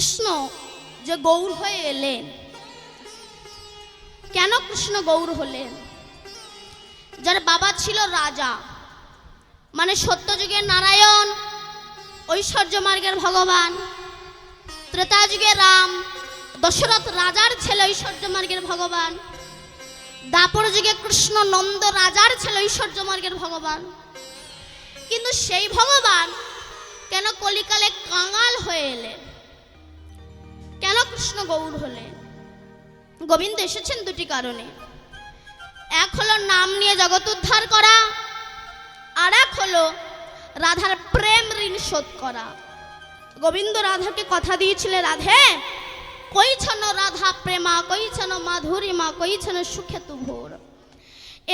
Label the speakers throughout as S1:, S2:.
S1: কৃষ্ণ যে গৌর হয়ে এলেন, কেন কৃষ্ণ গৌর হলেন? যার বাবা ছিল রাজা, মানে সত্যযুগের নারায়ণ, ঐশ্বর্য মার্গের ভগবান, ত্রেতা যুগে রাম, দশরথ রাজার ছেলে ঐশ্বর্য মার্গের ভগবান, দাপর যুগে কৃষ্ণ নন্দ রাজার ছেলে ঐশ্বর্য মার্গের ভগবান। কিন্তু সেই ভগবান কেন কলিকালে কাঙাল হয়ে এলেন? কেন কৃষ্ণ গৌর হলেন? গোবিন্দ এসেছেন দুটি কারণে। এক হলো নাম নিয়ে জগৎ উদ্ধার করা, আর এক হলো রাধার প্রেম ঋণ শোধ করা। গোবিন্দ রাধাকে কথা দিয়েছিলেন, রাধে কইছন রাধা প্রেমা, কইছন মাধুরীমা, কইছন সুখে তু ভোর,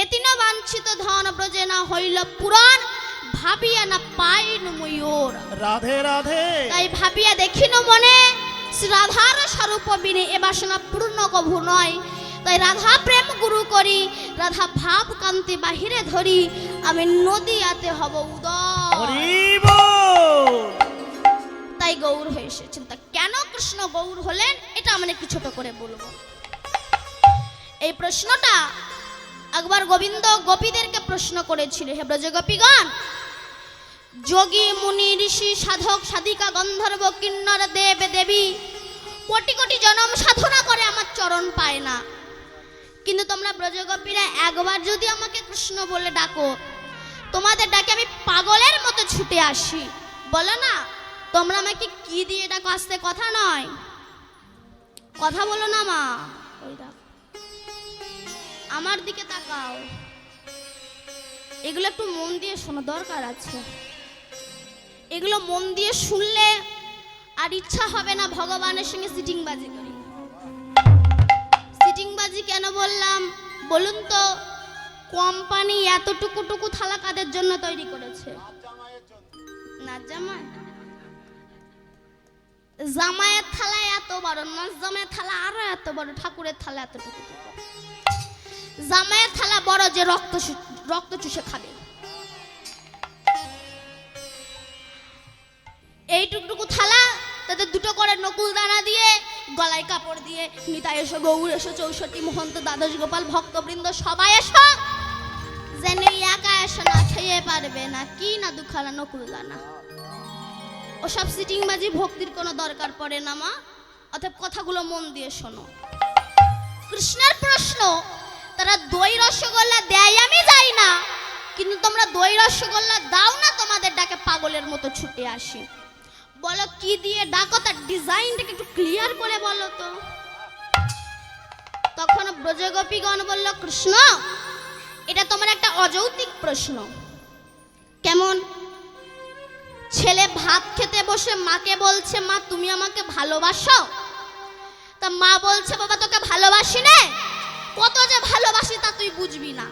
S1: এতিন বাঞ্ছিত ধন ব্রজে না হইল পুরাণ, ভাবিয়া না পাইন ময়ূর।
S2: রাধে রাধে।
S1: তাই ভাবিয়া দেখিন মনে, শ্রী রাধার স্বরূপ বিনে এ বাসনা পূর্ণ কভু নয়। তাই রাধা প্রেম গুরু করি, রাধা ভাব কান্তি বাহিরে ধরি, আমি নদীয়াতে হব উদয়।
S2: হরি বল।
S1: তাই গৌর হয়ে এসেছেন। তা কেন কৃষ্ণ গৌর হলেন এটা আমরা একটু ছোট করে বলবো। এই প্রশ্নটা একবার গোবিন্দ গোপীদেরকে প্রশ্ন করেছিল, হে ব্রজ গোপীগণ, যোগী মুনি ঋষি সাধক সাধিকা গন্ধর্ব কিন্নর দেব দেবী কোটি কোটি জনম সাধনা করে আমার চরণ পায় না, কিন্তু তোমরা ব্রজগোপীরা একবার যদি আমাকে কৃষ্ণ বলে ডাকো, তোমাদের ডাকে আমি পাগলের মতো ছুটে আসি। বলো না, তোমরা আমাকে কি দিয়ে ডাকো? আসতে কথা নয়, কথা বলো না মা। ওই দেখো, আমার দিকে তাকাও, এগুলো একটু মন দিয়ে শোনো, দরকার আছে। এগুলো মন দিয়ে শুনলে আর ইচ্ছা হবে না ভগবানের সঙ্গে সিটিংবাজি করি। সিটিংবাজি কেন বললাম বলুন তো? কোম্পানি এতটুকু টুকু থালা কাদের জন্য তৈরি করেছে? নাচ জামাই। জামাইয়ের থালা এত বড়, নাচ জামাইয়ের থালা আরো এত বড়, ঠাকুরের থালা এতটুকু। জামাইয়ের থালা বড় যে রক্ত চুষে খাবে। এইটুকু থালা, তাতে দুটো করে নকুল দানা দিয়ে, গলায় কাপড় দিয়ে, নিতাই এসো, গৌর এসো, 64 মহন্ত, দ্বাদশ গোপাল, ভক্তবৃন্দ সবাই এসো, যেন একা এসো না, খেয়ে পারবে না, কি না দুখানা নকুল দানা। ওসব সিটিংবাজি ভক্তির কোনো দরকার পড়ে না মা। অতএব কথাগুলো মন দিয়ে শোনো। কৃষ্ণের প্রশ্ন, তারা দই রসগোল্লা দেয় আমি যাই না, কিন্তু তোমরা দই রসগোল্লা দাও না, তোমাদের ডাকে পাগলের মতো ছুটে আসি। বলো কি দিয়ে ডাকো, তার ডিজাইনটাকে একটু ক্লিয়ার করে বলো তো। তখন ব্রজগোপীগণ বলল, কৃষ্ণ এটা তোমার একটা অযৌক্তিক প্রশ্ন। কেমন? ছেলে ভাত খেতে বসে মাকে বলছে, মা তুমি আমাকে ভালোবাসো? তা মা বলছে, বাবা তোকে ভালোবাসি না, কত যে ভালোবাসি তা তুই বুঝবি না।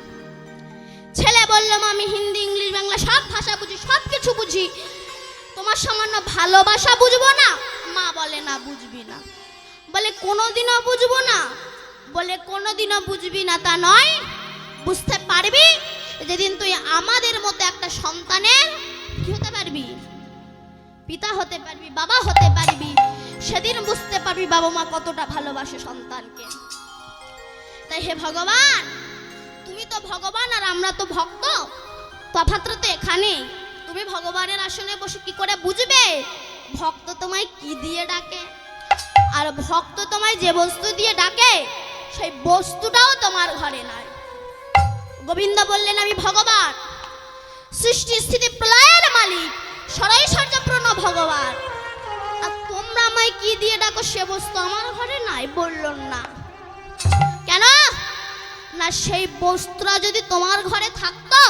S1: ছেলে বলল, মা আমি হিন্দি ইংলিশ বাংলা সব ভাষা বুঝি, সব কিছু বুঝি, তোমার সামান্য ভালোবাসা বুঝবো না? মা বলে, না বুঝবি না। বলে কোনোদিনও বুঝবো না? বলে কোনোদিনও বুঝবি না তা নয়, বুঝতে পারবি যেদিন তুই আমাদের মতো একটা সন্তানের কি হতে পারবি, পিতা হতে পারবি, বাবা হতে পারবি, সেদিন বুঝতে পারবি বাবা মা কতটা ভালোবাসে সন্তানকে। তাই হে ভগবান, তুমি তো ভগবান আর আমরা তো ভক্ত, তফাৎ তো এখানে। তুমি ভগবানের আসনে বসে কি করে বুঝবে ভক্ত তোমায় কি দিয়ে ডাকে? আর ভক্ত তোমায় যে বস্তু দিয়ে ডাকে সেই বস্তুটাও তোমার ঘরে নাই। গোবিন্দ বললেন, আমি ভগবান, সৃষ্টি স্থিতি প্রলয়ের মালিক, সরৈশ্বর্যপূর্ণ ভগবান, আর তোমরা আমায় কি দিয়ে ডাকো সে বস্তু আমার ঘরে নাই। বললেন না কেন? না সেই বস্তুটা যদি তোমার ঘরে থাকতো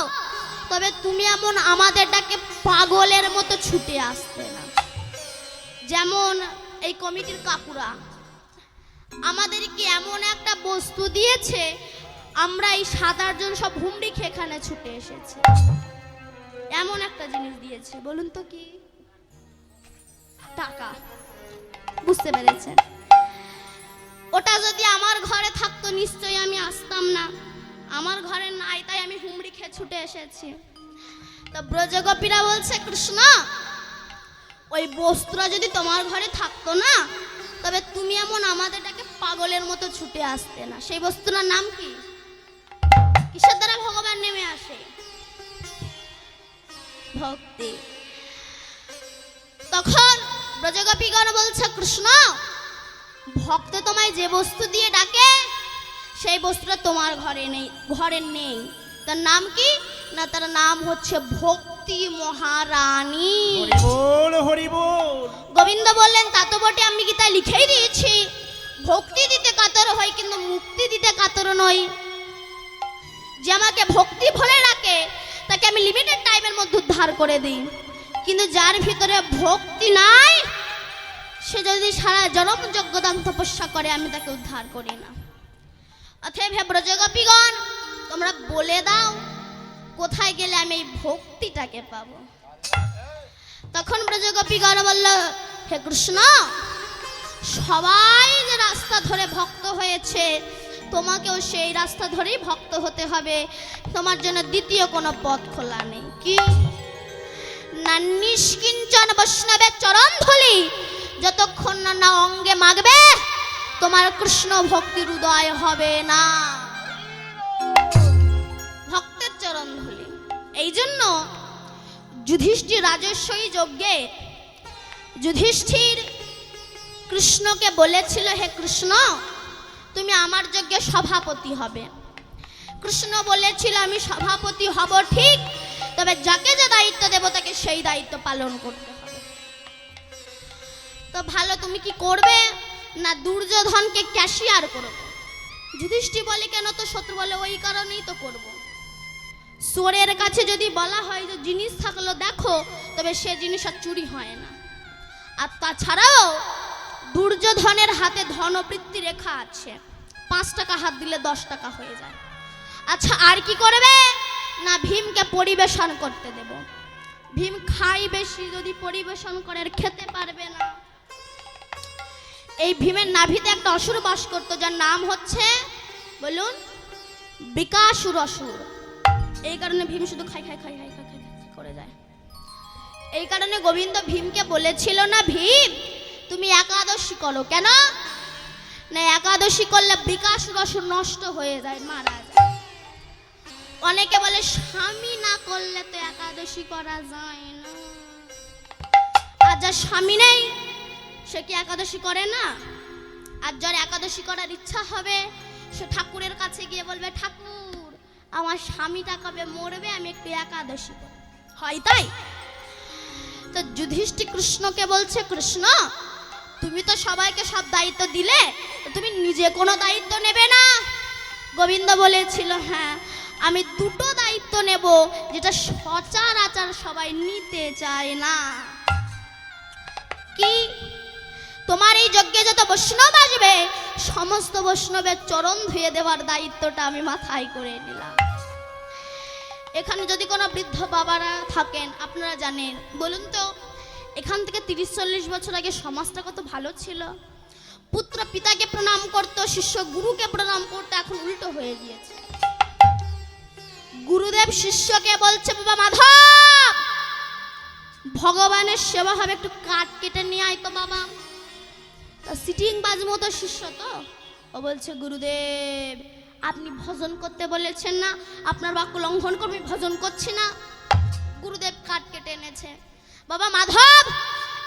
S1: তবে তুমি এমন আমাদের ডাকে পাগলের মতো ছুটে আসতে না। যেমন এই কমিটির কাকুরা আমাদেরকে এমন একটা বস্তু দিয়েছে, আমরা এই 7-8 জন সব হুমড়ি খেয়ে এখানে ছুটে এসেছি। এমন একটা জিনিস দিয়েছে, বলুন তো কি? টাকা। বুঝতে পেরেছেন? ওটা যদি আমার ঘরে থাকতো নিশ্চয়ই আমি আসতাম না, আমার ঘরে নাই, তাই আমি হুমড়ি খেয়ে ছুটে এসেছি। তো ব্রজগোপীরা বলছে, কৃষ্ণ ওই বস্ত্র যদি তোমার ঘরে থাকতো না, তবে তুমি এমন আমাদেরটাকে পাগলের মতো ছুটে আসতে না। সেই বস্তুটার নাম কি? কিসের দ্বারা ভগবান নেমে আসে? ভক্তি। তখন ব্রজগোপীগণ বলছে, কৃষ্ণ, ভক্ত তোমায় যে বস্তু দিয়ে ডাকে সেই বস্তুটা তোমার ঘরে নেই। তার নাম কি না? তার নাম হচ্ছে ভক্তি মহারানী।
S2: হরি বল, হরি বল।
S1: গোবিন্দ বললেন, তা তো বটে, আমি গীতায় লিখেই দিয়েছি, ভক্তি দিতে কাতর হয় কিন্তু মুক্তি দিতে কাতর নই। যে আমাকে ভক্তি ভরে রাখে তাকে আমি লিমিটেড টাইমের মধ্যে উদ্ধার করে দিই, কিন্তু যার ভিতরে ভক্তি নাই সে যদি সারা জনম যজ্ঞদান তপস্যা করে আমি তাকে উদ্ধার করি না। অতএব হে ব্রজগোপীগণ, তোমরা বলে দাও কোথায় গেলে আমি এই ভক্তিটাকে পাবো। তখন ব্রজগোপীগণ বলল, হে কৃষ্ণ, সবাই যে রাস্তা ধরে ভক্ত হয়েছে তোমাকেও সেই রাস্তা ধরেই ভক্ত হতে হবে। তোমার জন্য দ্বিতীয় কোনো পথ খোলা নেই। কি না? নিষ্কিঞ্চন বৈষ্ণবের চরণ ধুলি যতক্ষণ না অঙ্গে মাগবে তোমার কৃষ্ণ ভক্তির উদয় হবে না। ভক্তের চরণ ধুলি। এই জন্য যুধিষ্ঠির রাজস্বী যজ্ঞে যুধিষ্ঠির কৃষ্ণকে বলেছিল, হে কৃষ্ণ, তুমি আমার যজ্ঞে সভাপতি হবে। কৃষ্ণ বলেছিল, আমি সভাপতি হব ঠিক, তবে যাকে যে দায়িত্ব দেব তাকে সেই দায়িত্ব পালন করতে হবে। তো ভালো, তুমি কি করবে না দুর্যোধনকে ক্যাশিয়ার করবে? যুধিষ্ঠির বলে, কেন? তো শত্রু বলে, ওই কারণেই তো করব। চোরের কাছে যদি বলা হয় যে জিনিস থাকলো দেখো, তবে সে জিনিস আর চুরি হয় না। আর তাছাড়াও দুর্যোধনের হাতে ধনবৃত্তি রেখা আছে, 5 টাকা হাত দিলে 10 টাকা হয়ে যায়। আচ্ছা, আর কি করবে না ভীমকে পরিবেশন করতে দেব। ভীম খাই বেশি, যদি পরিবেশন করে আর খেতে পারবে না। এই ভীমের নাভিতে একটা অসুর বাস করতো, যার নাম হচ্ছে, বলুন, বৃকাসুর অসুর। এই কারণে ভীম শুধু খাই খাই খাই খাই খাই খাই করে যায়। এই কারণে গোবিন্দ ভীমকে বলেছিল, না ভীম, তুমি একাদশী করো। কেন না? একাদশী করলে বৃকাসুর অসুর নষ্ট হয়ে যায়, মারা যায়। অনেকে বলে স্বামী না করলে তো একাদশী করা যায় না। আর যার স্বামী নেই সে কি একাদশী করে না? আর যার একাদশী করার ইচ্ছা হবে সে ঠাকুরের কাছে গিয়ে বলবে, ঠাকুর, আমার স্বামীটা কবে মরবে, আমি একটু একাদশী করব। হয় তাই? তো যুধিষ্ঠির কৃষ্ণকে বলছে, কৃষ্ণ, তুমি তো সবাইকে সব দায়িত্ব দিলে, তুমি নিজে কোনো দায়িত্ব নেবে না? গোবিন্দ বলেছিল, হ্যাঁ, আমি দুটো দায়িত্ব নেব যেটা সচরাচর সবাই নিতে চায় না। কি? তোমার এই যজ্ঞে যত বৈষ্ণব আসবে সমস্ত বৈষ্ণবের চরণ ধুয়ে দেওয়ার দায়িত্বটা আমি মাথায় করে নিলাম। এখানে যদি কোনো বৃদ্ধ বাবারা থাকেন, আপনারা জানেন, বলুন তো, এখান থেকে 30-40 বছর আগে সমাজটা কত ভালো ছিল। পুত্র পিতাকে প্রণাম করতো, শিষ্য গুরুকে প্রণাম করতো। এখন উল্টো হয়ে গিয়েছে। গুরুদেব শিষ্যকে বলছে, বাবা মাধব, ভগবানের সেবা হবে, একটু কাঠ কেটে নিয়ে আয় তো বাবা। তা সিটিং বাজ মতো শিষ্য তো, ও বলছে, গুরুদেব, আপনি ভজন করতে বলেছেন না, আপনার বাক্য লঙ্ঘন করবে, ভজন করছি না। গুরুদেব কাঠ কেটে এনেছে। বাবা মাধব,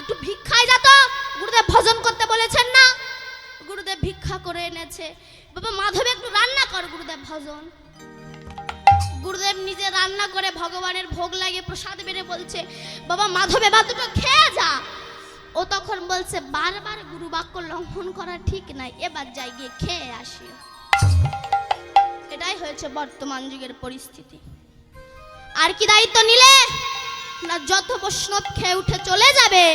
S1: একটু ভিক্ষায় যা তো, গুরুদেব ভজন করতে বলেছেন না। গুরুদেব ভিক্ষা করে এনেছে। বাবা মাধব, একটু রান্না কর, গুরুদেব ভজন। গুরুদেব নিজে রান্না করে ভগবানের ভোগ লাগিয়ে প্রসাদ বেড়ে বলছে, বাবা মাধব, এবার দুটো খেয়ে যা। ও তখন বলছে, বারবার গুরু বাক্য লঙ্ঘন করা ঠিক নাই, এবার যাই গিয়ে খেয়ে আসি। এটাই হয়েছে বর্তমান যুগের পরিস্থিতি। আর কি দায়িত্ব নিলে না? যত বৈষ্ণব খেয়ে উঠে চলে যাবে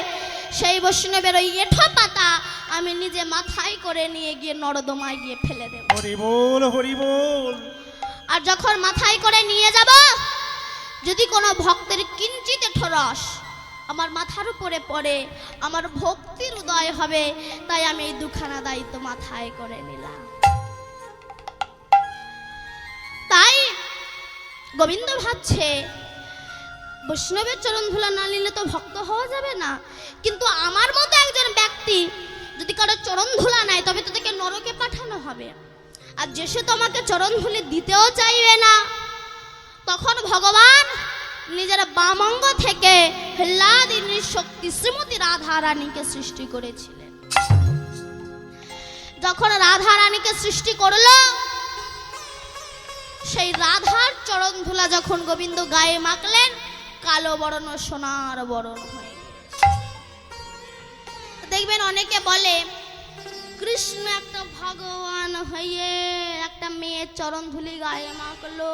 S1: সেই বৈষ্ণবের ওই এঁঠো পাতা আমি নিজে মাথায় করে নিয়ে গিয়ে নর্দমায় গিয়ে ফেলে দেব।
S2: হরি বল, হরি বল।
S1: আর যখন মাথায় করে নিয়ে যাব, যদি কোনো ভক্তের কিঞ্চিত এঁঠো রস আমার মাথার উপরে পড়ে, আমার ভক্তির উদয় হবে। তাই আমি এই দুখানা দায়িত্ব মাথায় করে নিলাম। তাই গোবিন্দ ভাবছে, বৈষ্ণবের চরণ ধুলা না নিলে তো ভক্ত হওয়া যাবে না। কিন্তু আমার মতো একজন ব্যক্তি যদি কারো চরণ ধুলা নেয় তবে তো তাকে নরকে পাঠানো হবে। আর যে সে তোমাকে চরণ ধুলি দিতেও চাইবে না, তখন ভগবান নিজের বাম অঙ্গ থেকে হ্লাদিনীর শক্তি শ্রীমতী রাধা রানীকে সৃষ্টি করেছিলেন। যখন রাধা রানীকে সৃষ্টি করলো, সেই রাধার চরণ ধুলা যখন গোবিন্দ গায়ে মাখলেন, কালো বরণ ও সোনার বরণ হয়ে গেছে। দেখবেন অনেকে বলে কৃষ্ণ একটা ভগবান হয়ে একটা মেয়ের চরণ ধুলি গায়ে মাখলো।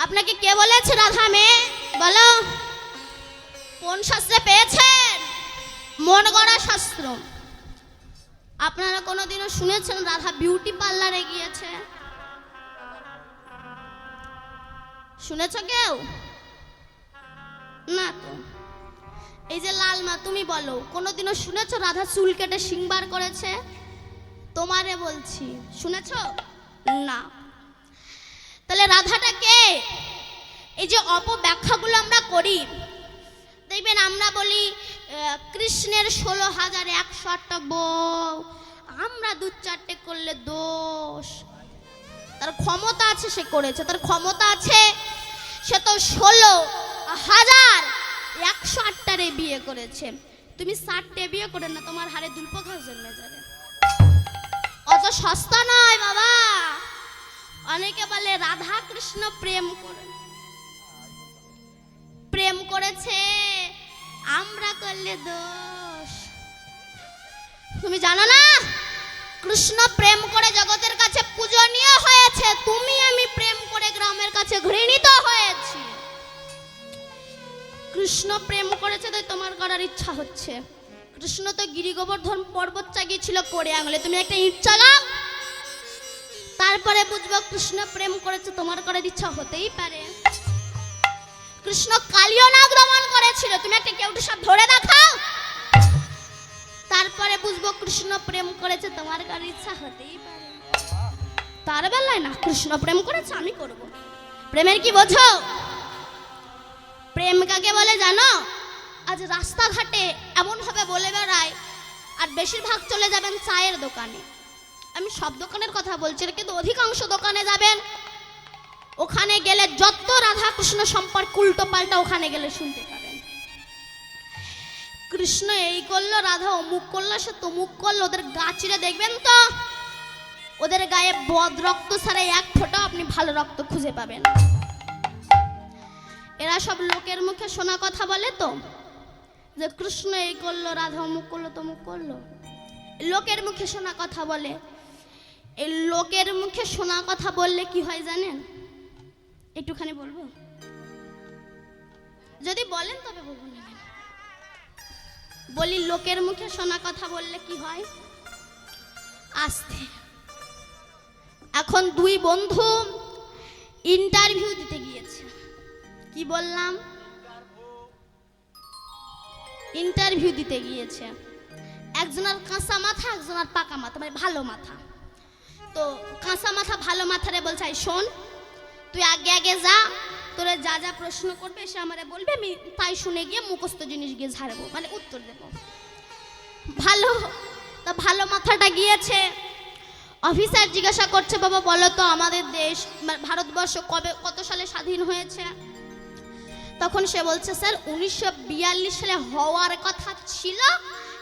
S1: আপনাকে কে বলেছে রাধা মেয়ে? বলো, কোন শাস্ত্রে পেয়েছেন? মন গড়া শাস্ত্র। আপনারা কোনোদিনও শুনেছেন রাধা বিউটি পার্লারে গিয়েছে? শুনেছ কেউ? না তো। এই যে লাল মা, তুমি বলো, কোনোদিনও শুনেছো রাধা চুল কেটে সিংবার করেছে? তোমারে বলছি, শুনেছো? না। তাহলে রাধাটা কে? এই যে অপব্যাখ্যাগুলো আমরা করি, দেখবেন আমরা বলি কৃষ্ণের 16,108টা বউ, আমরা 2-4টে করলে দোষ। তার ক্ষমতা আছে, সে করেছে, তার ক্ষমতা আছে, সে তো 16,108টারে বিয়ে করেছে। তুমি 60টে বিয়ে করে না, তোমার হাড়ে দুল্পঘাস জন্মে যাবে। অত সস্তা নয় বাবা। অনেকে বলে রাধা কৃষ্ণ প্রেম করেছে, আমরা করলে দোষ। তুমি জানো না কৃষ্ণ প্রেম করে জগতের কাছে পূজনীয় হয়েছে, তুমি আমি প্রেম করে গ্রামের কাছে ঘৃণিত হয়েছি। কৃষ্ণ প্রেম করেছে তাই তোমার করার ইচ্ছা হচ্ছে। কৃষ্ণ তো গিরি গোবর্ধন পর্বত চাগিয়েছিল করে আঙুলে, তুমি একটা ইট চালাও, তারপরে বুঝবো কৃষ্ণ প্রেম করেছে, তোমার করার ইচ্ছা হতেই পারে। কৃষ্ণ কালিয় নাগ দমন করেছিল, তুমি একটা কেউটু সাপ ধরে দেখাও, তারপরে বুঝবো কৃষ্ণ প্রেম করেছে, তোমার করার ইচ্ছা হতেই পারে। তার বেলায় না, কৃষ্ণ প্রেম করেছে আমি করব। প্রেমের কি বোঝো? প্রেম কাকে বলে জানো? আজ রাস্তাঘাটে এমন ভাবে বলে বেড়ায়, আর বেশিরভাগ চলে যাবেন চায়ের দোকানে। আমি সব দোকানের কথা বলছি না, কিন্তু অধিকাংশ দোকানে যাবেন, ওখানে গেলে যত রাধা কৃষ্ণ সম্পর্ক উল্টো পাল্টা ওখানে গেলে শুনতে পাবেন। কৃষ্ণ এই করলো, রাধা অমুক করলো, সে তমুক করলো। ওদের গা চিরে দেখবেন তো, ওদের গায়ে বদ রক্ত ছাড়া এক ফোঁটা আপনি ভালো রক্ত খুঁজে পাবেন। এরা সব লোকের মুখে শোনা কথা বলে তো, যে কৃষ্ণ এই করলো, রাধা অমুক করলো, তমুক করলো। লোকের মুখে শোনা কথা বলে। এই লোকের মুখে শোনা কথা বললে কি হয় জানেন? একটুখানি বলবো, যদি বলেন তবে বলবো না। বলি লোকের মুখে শোনা কথা বললে কি হয়? আস্তে। এখন দুই বন্ধু ইন্টারভিউ দিতে গিয়েছে। কি বললাম? ইন্টারভিউ দিতে গিয়েছে। একজনের কাঁচা মাথা, একজনের পাকা মাথা, মানে ভালো মাথা। তো কাঁচা মাথা ভালো মাথারে বলছে, শোন, তুই আগে আগে যা, তোরে যা যা প্রশ্ন করবে সে আমারে বলবে, আমি তাই শুনে গিয়ে মুখস্থ জিনিস গিয়ে ঝাড়বো, মানে উত্তর দেবো। ভালো মাথাটা গিয়েছে। অফিসার জিজ্ঞাসা করছে, বাবা বলো তো আমাদের দেশ ভারতবর্ষ কত সালে স্বাধীন হয়েছে? তখন সে বলছে, স্যার 1942 সালে হওয়ার কথা ছিল,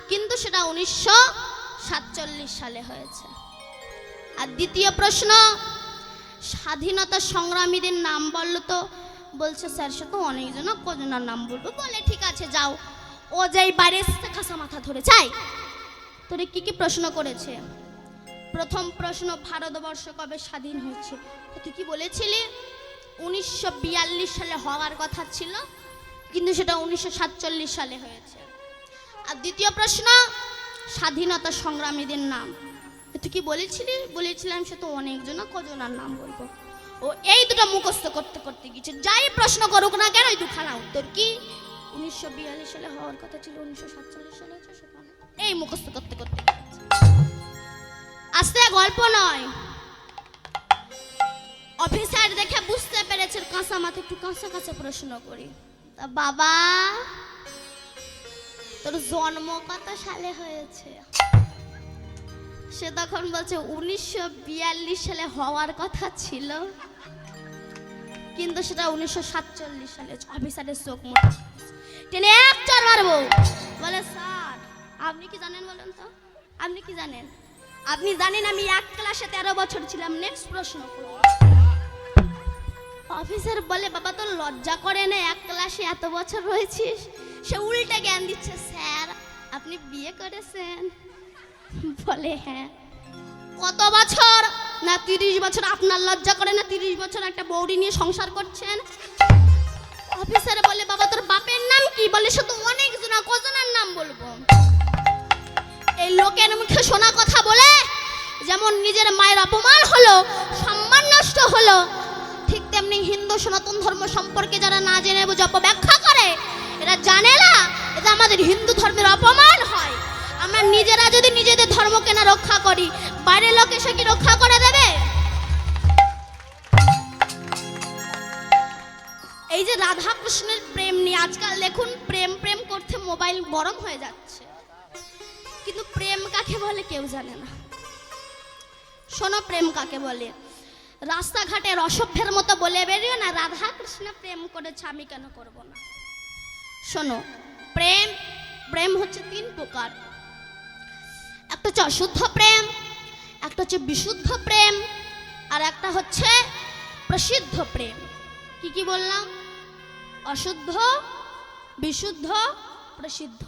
S1: কিন্তু সেটা 1947 সালে হয়েছে। আর দ্বিতীয় প্রশ্ন, স্বাধীনতা সংগ্রামীদের নাম বললো তো? বলছে, স্যার সে তো অনেকজন, কজনের নাম বলবো? বলে ঠিক আছে যাও। ও যেই বাইরে খাসা মাথা ধরে চাই, তোরে কি কি প্রশ্ন করেছে? প্রথম প্রশ্ন, ভারতবর্ষ কবে স্বাধীন হয়েছে? তুই কি বলেছিলি? 1942 সালে হওয়ার কথা ছিল, কিন্তু সেটা 1947 সালে হয়েছে। আর দ্বিতীয় প্রশ্ন, স্বাধীনতা সংগ্রামীদের নাম তুই কি বলেছিলি? বলেছিলাম সে তো অনেকজন, কজনের নাম বলবো? ও এই দুটো মুখস্থ করতে করতে গেছে। যাই প্রশ্ন করুক না কেন, ওই দুখানা উত্তর কি 1942 সালে হওয়ার কথা ছিল, 1947 সালে হয়েছে, সেটা এই মুখস্থ করতে করতে গেছে। আস্তে গল্প নয়। অফিসার দেখে বুঝতে পেরেছে কাঁচা মাথা, একটু কাঁচা কাঁচা প্রশ্ন করি, তা বাবা তোর জন্ম কত সালে হয়েছে? সে তখন বলছে 1942 সালে হওয়ার কথা ছিল, কিন্তু সেটা 1947 সালে। অফিসারের চোখ মোটা টেনে এক চড় মারবো। বলে স্যার আপনি কি জানেন বলেন তো, আপনি কি জানেন? আপনি জানেন আমি এক ক্লাসে 13 বছর ছিলাম। নেক্সট প্রশ্ন করুন। অফিসার বলে বাবা তোর লজ্জা করে না, এক ক্লাসে এত বছর রয়েছিস? সে উল্টে জ্ঞান দিচ্ছে, স্যার আপনি বিয়ে করেছেন? বলে হ্যাঁ। কত বছর? না 30 বছর। আপনার লজ্জা করে না 30 বছর একটা বৌরি নিয়ে সংসার করছেন? অফিসার বলে বাবা তোর বাপের নাম কি? বলে শুধু অনেক জনা, কজনের নাম বলবো? এই লোকের মুখে শোনা কথা বলে যেমন নিজের মায়ের অপমান হলো, সম্মান নষ্ট হলো, ঠিক তেমনি হিন্দু সনাতন ধর্ম সম্পর্কে যারা না জেনে বুঝে অপব্যাখ্যা করে, এরা জানে না এটা আমাদের হিন্দু ধর্মের অপমান হয়। আমরা নিজেরা যদি নিজেদের ধর্মকে না রক্ষা করি, বাইরের লোক এসে কি রক্ষা করে দেবে? এই যে রাধা কৃষ্ণের প্রেম নিয়ে আজকাল দেখুন প্রেম প্রেম করতে মোবাইল গরম হয়ে যাচ্ছে, কিন্তু প্রেম কাকে বলে কেউ জানে না। শোনো প্রেম কাকে বলে। রাস্তাঘাটে অসভ্যের মতো বলে বেরিও না রাধা কৃষ্ণ প্রেম করেছে আমি কেন করব না। শোনো প্রেম, প্রেম হচ্ছে 3 প্রকার। একটা হচ্ছে অশুদ্ধ প্রেম, একটা হচ্ছে বিশুদ্ধ প্রেম, আর একটা হচ্ছে প্রসিদ্ধ প্রেম। কি কি বললাম? অশুদ্ধ, বিশুদ্ধ, প্রসিদ্ধ।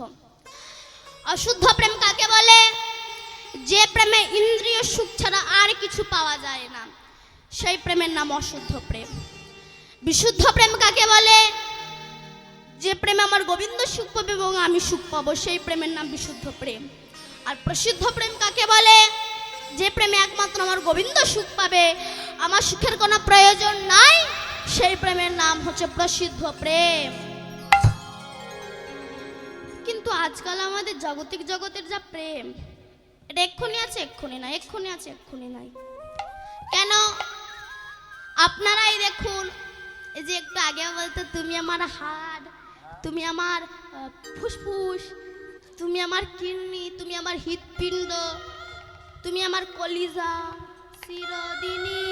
S1: অশুদ্ধ প্রেম কাকে বলে? যে প্রেমে ইন্দ্রিয় সুখ ছাড়া আর কিছু পাওয়া যায় না, সেই প্রেমের নাম অশুদ্ধ প্রেম। বিশুদ্ধ প্রেম কাকে বলে? যে প্রেমে আমার গোবিন্দ সুখ পাবে এবং আমি সুখ পাবো, সেই প্রেমের নাম বিশুদ্ধ প্রেম। আর প্রসিদ্ধ প্রেম কাকে বলে? যে প্রেমে একমাত্র আমার গোবিন্দ সুখ পাবে, আমার সুখের কোনো প্রয়োজন নাই, সেই প্রেমের নাম হচ্ছে প্রসিদ্ধ প্রেম। কিন্তু আজকাল আমাদের জাগতিক জগতের যা প্রেম, এটা এক্ষুনি আছে এক্ষুনি নাই, এক্ষুনি আছে এক্ষুনি নাই। কেন? আপনারাই দেখুন, এই যে একটু আগে বলতো তুমি আমার হাড়, তুমি আমার ফুসফুস, তুমি আমার কিডনি, তুমি আমার হৃৎপিণ্ড, তুমি আমার কলিজা, চিরদিনই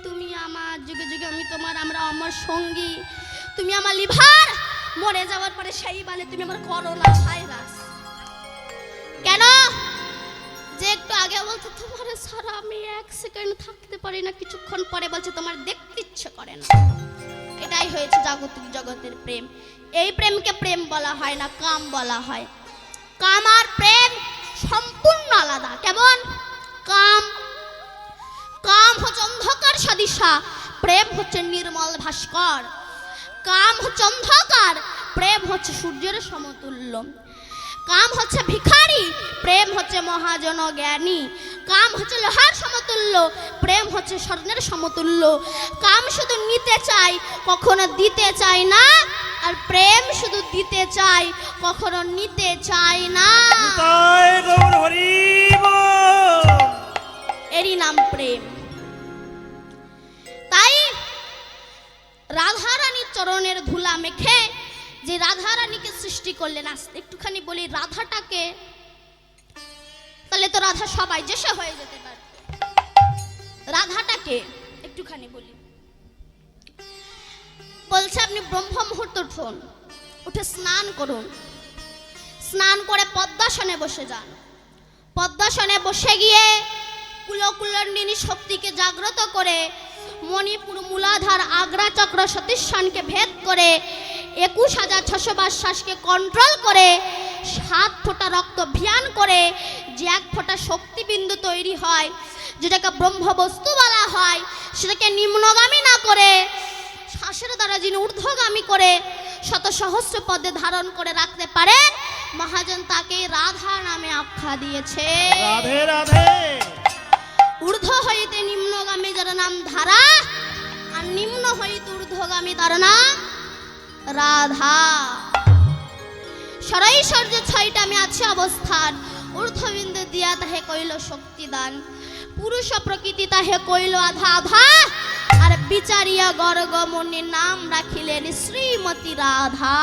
S1: তুমি আমার, যুগে যুগে আমি তোমার, আমরা অমর সঙ্গী, তুমি আমার লিভার, মরে যাওয়ার পরে সেই বলে তুমি আমার করোনা ভাইরাস। কেন? যে একটু আগে বলতো তোমার সারা আমি 1 সেকেন্ড থাকতে পারি না, কিছুক্ষণ পরে বলছে তোমার দেখতে ইচ্ছে করে না। এটাই হয়েছে জাগতিক জগতের প্রেম। এই প্রেমকে প্রেম বলা হয় না, কাম বলা হয়। কাম আর প্রেম সম্পূর্ণ আলাদা। কেমন? কাম, কাম হচ্ছে অন্ধকার সদিশা, প্রেম হচ্ছে নির্মল ভাস্কর। কাম হচ্ছে অন্ধকার, প্রেম হচ্ছে সূর্যের সমতুল্য। কাম হচ্ছে ভিখারি, প্রেম হচ্ছে মহাজন জ্ঞানী। কাম হচ্ছে লোহার সমতুল্য, প্রেম হচ্ছে স্বর্ণের সমতুল্য। কাম শুধু নিতে চাই, কখনো দিতে চাই না, আর প্রেম শুধু দিতে চাই, কখনো নিতে চাই না।
S2: তাই গৌর হরি বল।
S1: এরই নাম প্রেম। তাই রাধারানীর চরণের ধুলা মেখে যে রাধারানীকে সৃষ্টি করলেন, আসতে একটুখানি বলি রাধাটাকে, তাহলে তো রাধা সবাই যে সে হয়ে যেতে পারে। রাধাটাকে একটুখানি বলি। বলছে আপনি ব্রহ্ম মুহূর্তে উঠুন, উঠে স্নান করুন, স্নান করে পদ্মাসনে বসে যান। পদ্মাসনে বসে গিয়ে কুলকুলন্ডিনী শক্তিকে জাগ্রত করে মণিপুর মূলাধার আগ্রা চক্র সতীশ্বানকে ভেদ করে 21,600 শ্বাসকে কন্ট্রোল করে 7 ফোঁটা রক্ত ভিয়ান করে যে 1 ফোঁটা শক্তিবিন্দু তৈরি হয়, যেটাকে ব্রহ্ম বস্তু বলা হয়, সেটাকে নিম্নগামী না করে শ্বাসের দ্বারা যিনি ঊর্ধ্বগামী করে শত সহস্র পদে ধারণ করে রাখতে পারেন, মহাজন তাকে রাধা নামে আখ্যা দিয়েছে।
S2: রাধে রাধে।
S1: ঊর্ধ্ব হইতে নিম্নগামী যার নাম ধারা, আর নিম্ন হইতে ঊর্ধ্বগামী তার নাম রাধা। সরাইশ্বর্য 6টা আমি আছে অবস্থান, ঊর্ধ্ববিন্দু দিয়া তাহে কইল শক্তিদান, পুরুষ প্রকৃতি তাহে কইল আধা আধা, আর বিচারিয়া গর্গমণির নাম রাখিলেন শ্রীমতী রাধা।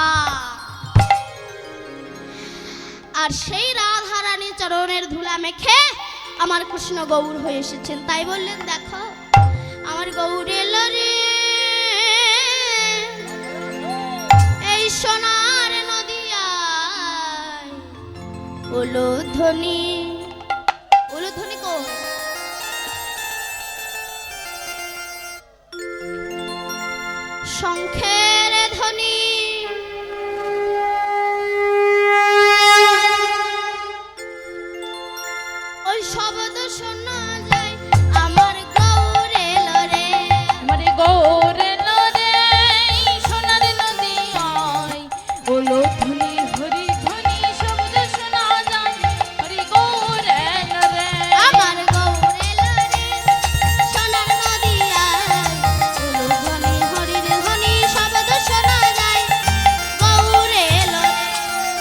S1: আর সেই রাধা রানীর চরণের ধুলা মেখে আমার কৃষ্ণ গৌর হয়ে এসেছেন। তাই বললেন, দেখো আমার গৌর এলো রে, এই সোনার নদিয়ায় উলুধ্বনি। উলুধ্বনি কোন? শঙ্খের ধ্বনি। ওই শব্দ শোনা যায় আমার গৌর এলো রে।
S3: আমার গৌর এলো রে, সোনার নদিয়ায় উলুধ্বনি হরি ধ্বনি শব্দ শোনা যায়। হরি গৌর এলো রে,
S1: আমার গৌর এলো রে, সোনার নদিয়ায় উলুধ্বনি হরির ধ্বনি শব্দ শোনা যায়। গৌর এলো রে,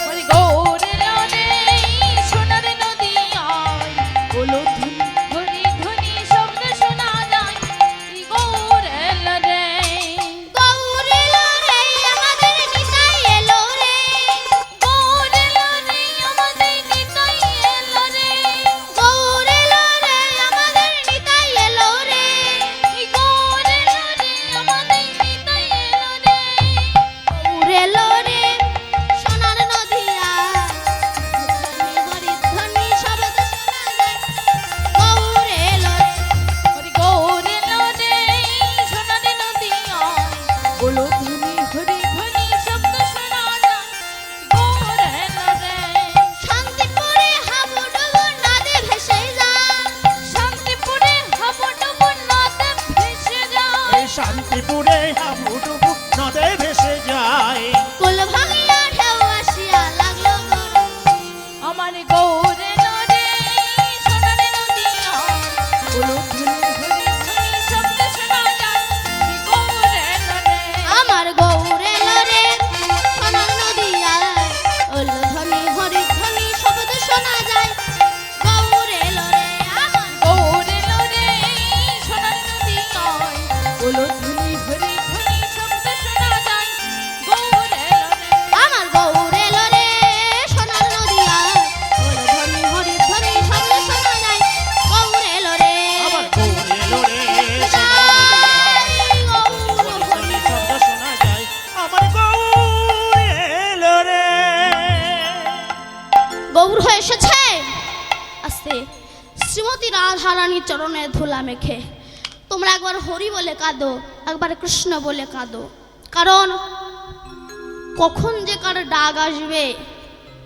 S3: হরি গৌর এলো রে, সোনার নদিয়ায় উলুধ্বনি হরি ধ্বনি শব্দ শোনা যায়। হরি গৌর এলো রে,
S1: গৌর এলো রে, আমাদের নিতাই এলো রে।
S3: গৌর এলো রে, আমাদের নিতাই এলো রে।
S1: গৌর এলো রে, আমাদের নিতাই এলো রে।
S3: গৌর এলো রে, আমাদের নিতাই এলো রে।
S1: গৌর এলো রে, সোনার নদিয়ায় হরির ধ্বনি শব্দ শোনা যায়। গৌর এলো রে,
S3: হরি গৌর এলো রে, সোনার নদিয়ায় উলুধ্বনি হরি ধ্বনি শব্দ শোনা যায়। গৌর এলো রে,
S1: শান্তিপুরে হাবুডুবু নদে ভেসে যায়।
S3: শান্তিপুরে হাবুডুবু নদে ভেসে যায়।
S2: এই শান্তিপুরে হাবুডুবু নদে ভেসে যায়।
S1: কুল ভাঙিয়া ঢেউ আসিয়া লাগলো গরম।
S3: আমার গৌর এলো রে, সোনার নদিয়ায় উলুধ্বনি হরি ধ্বনি শব্দ শোনা যায়। গৌর এলো রে,
S1: আমার গৌর এলো রে, সোনার নদিয়ায় উলুধ্বনি হরির ধ্বনি শব্দ শোনা যায়। গৌর এলো রে, আমার
S3: গৌর এলো রে, সোনার নদিয়ায় উলুধ্বনি হরি ধ্বনি শব্দ শোনা যায়। গৌর এলো রে,
S1: আমার গৌর এলো রে, সোনার নদিয়ায় উলুধ্বনি হরির ধ্বনি শব্দ শোনা যায়। গৌর এলো রে,
S2: আমার গৌর এলো রে,
S1: গৌর
S2: ধ্বনি শব্দ শোনা যায়। আমার গৌর এলো রে।
S1: গৌর হয়ে এসেছে। আস্তে শ্রীমতী রাধা রানীর চরণের ধুলা মেখে তোমরা একবার হরি বলে কাঁদো, একবার কৃষ্ণ বলে কাঁদো। কারণ কখন যে কার ডাক আসবে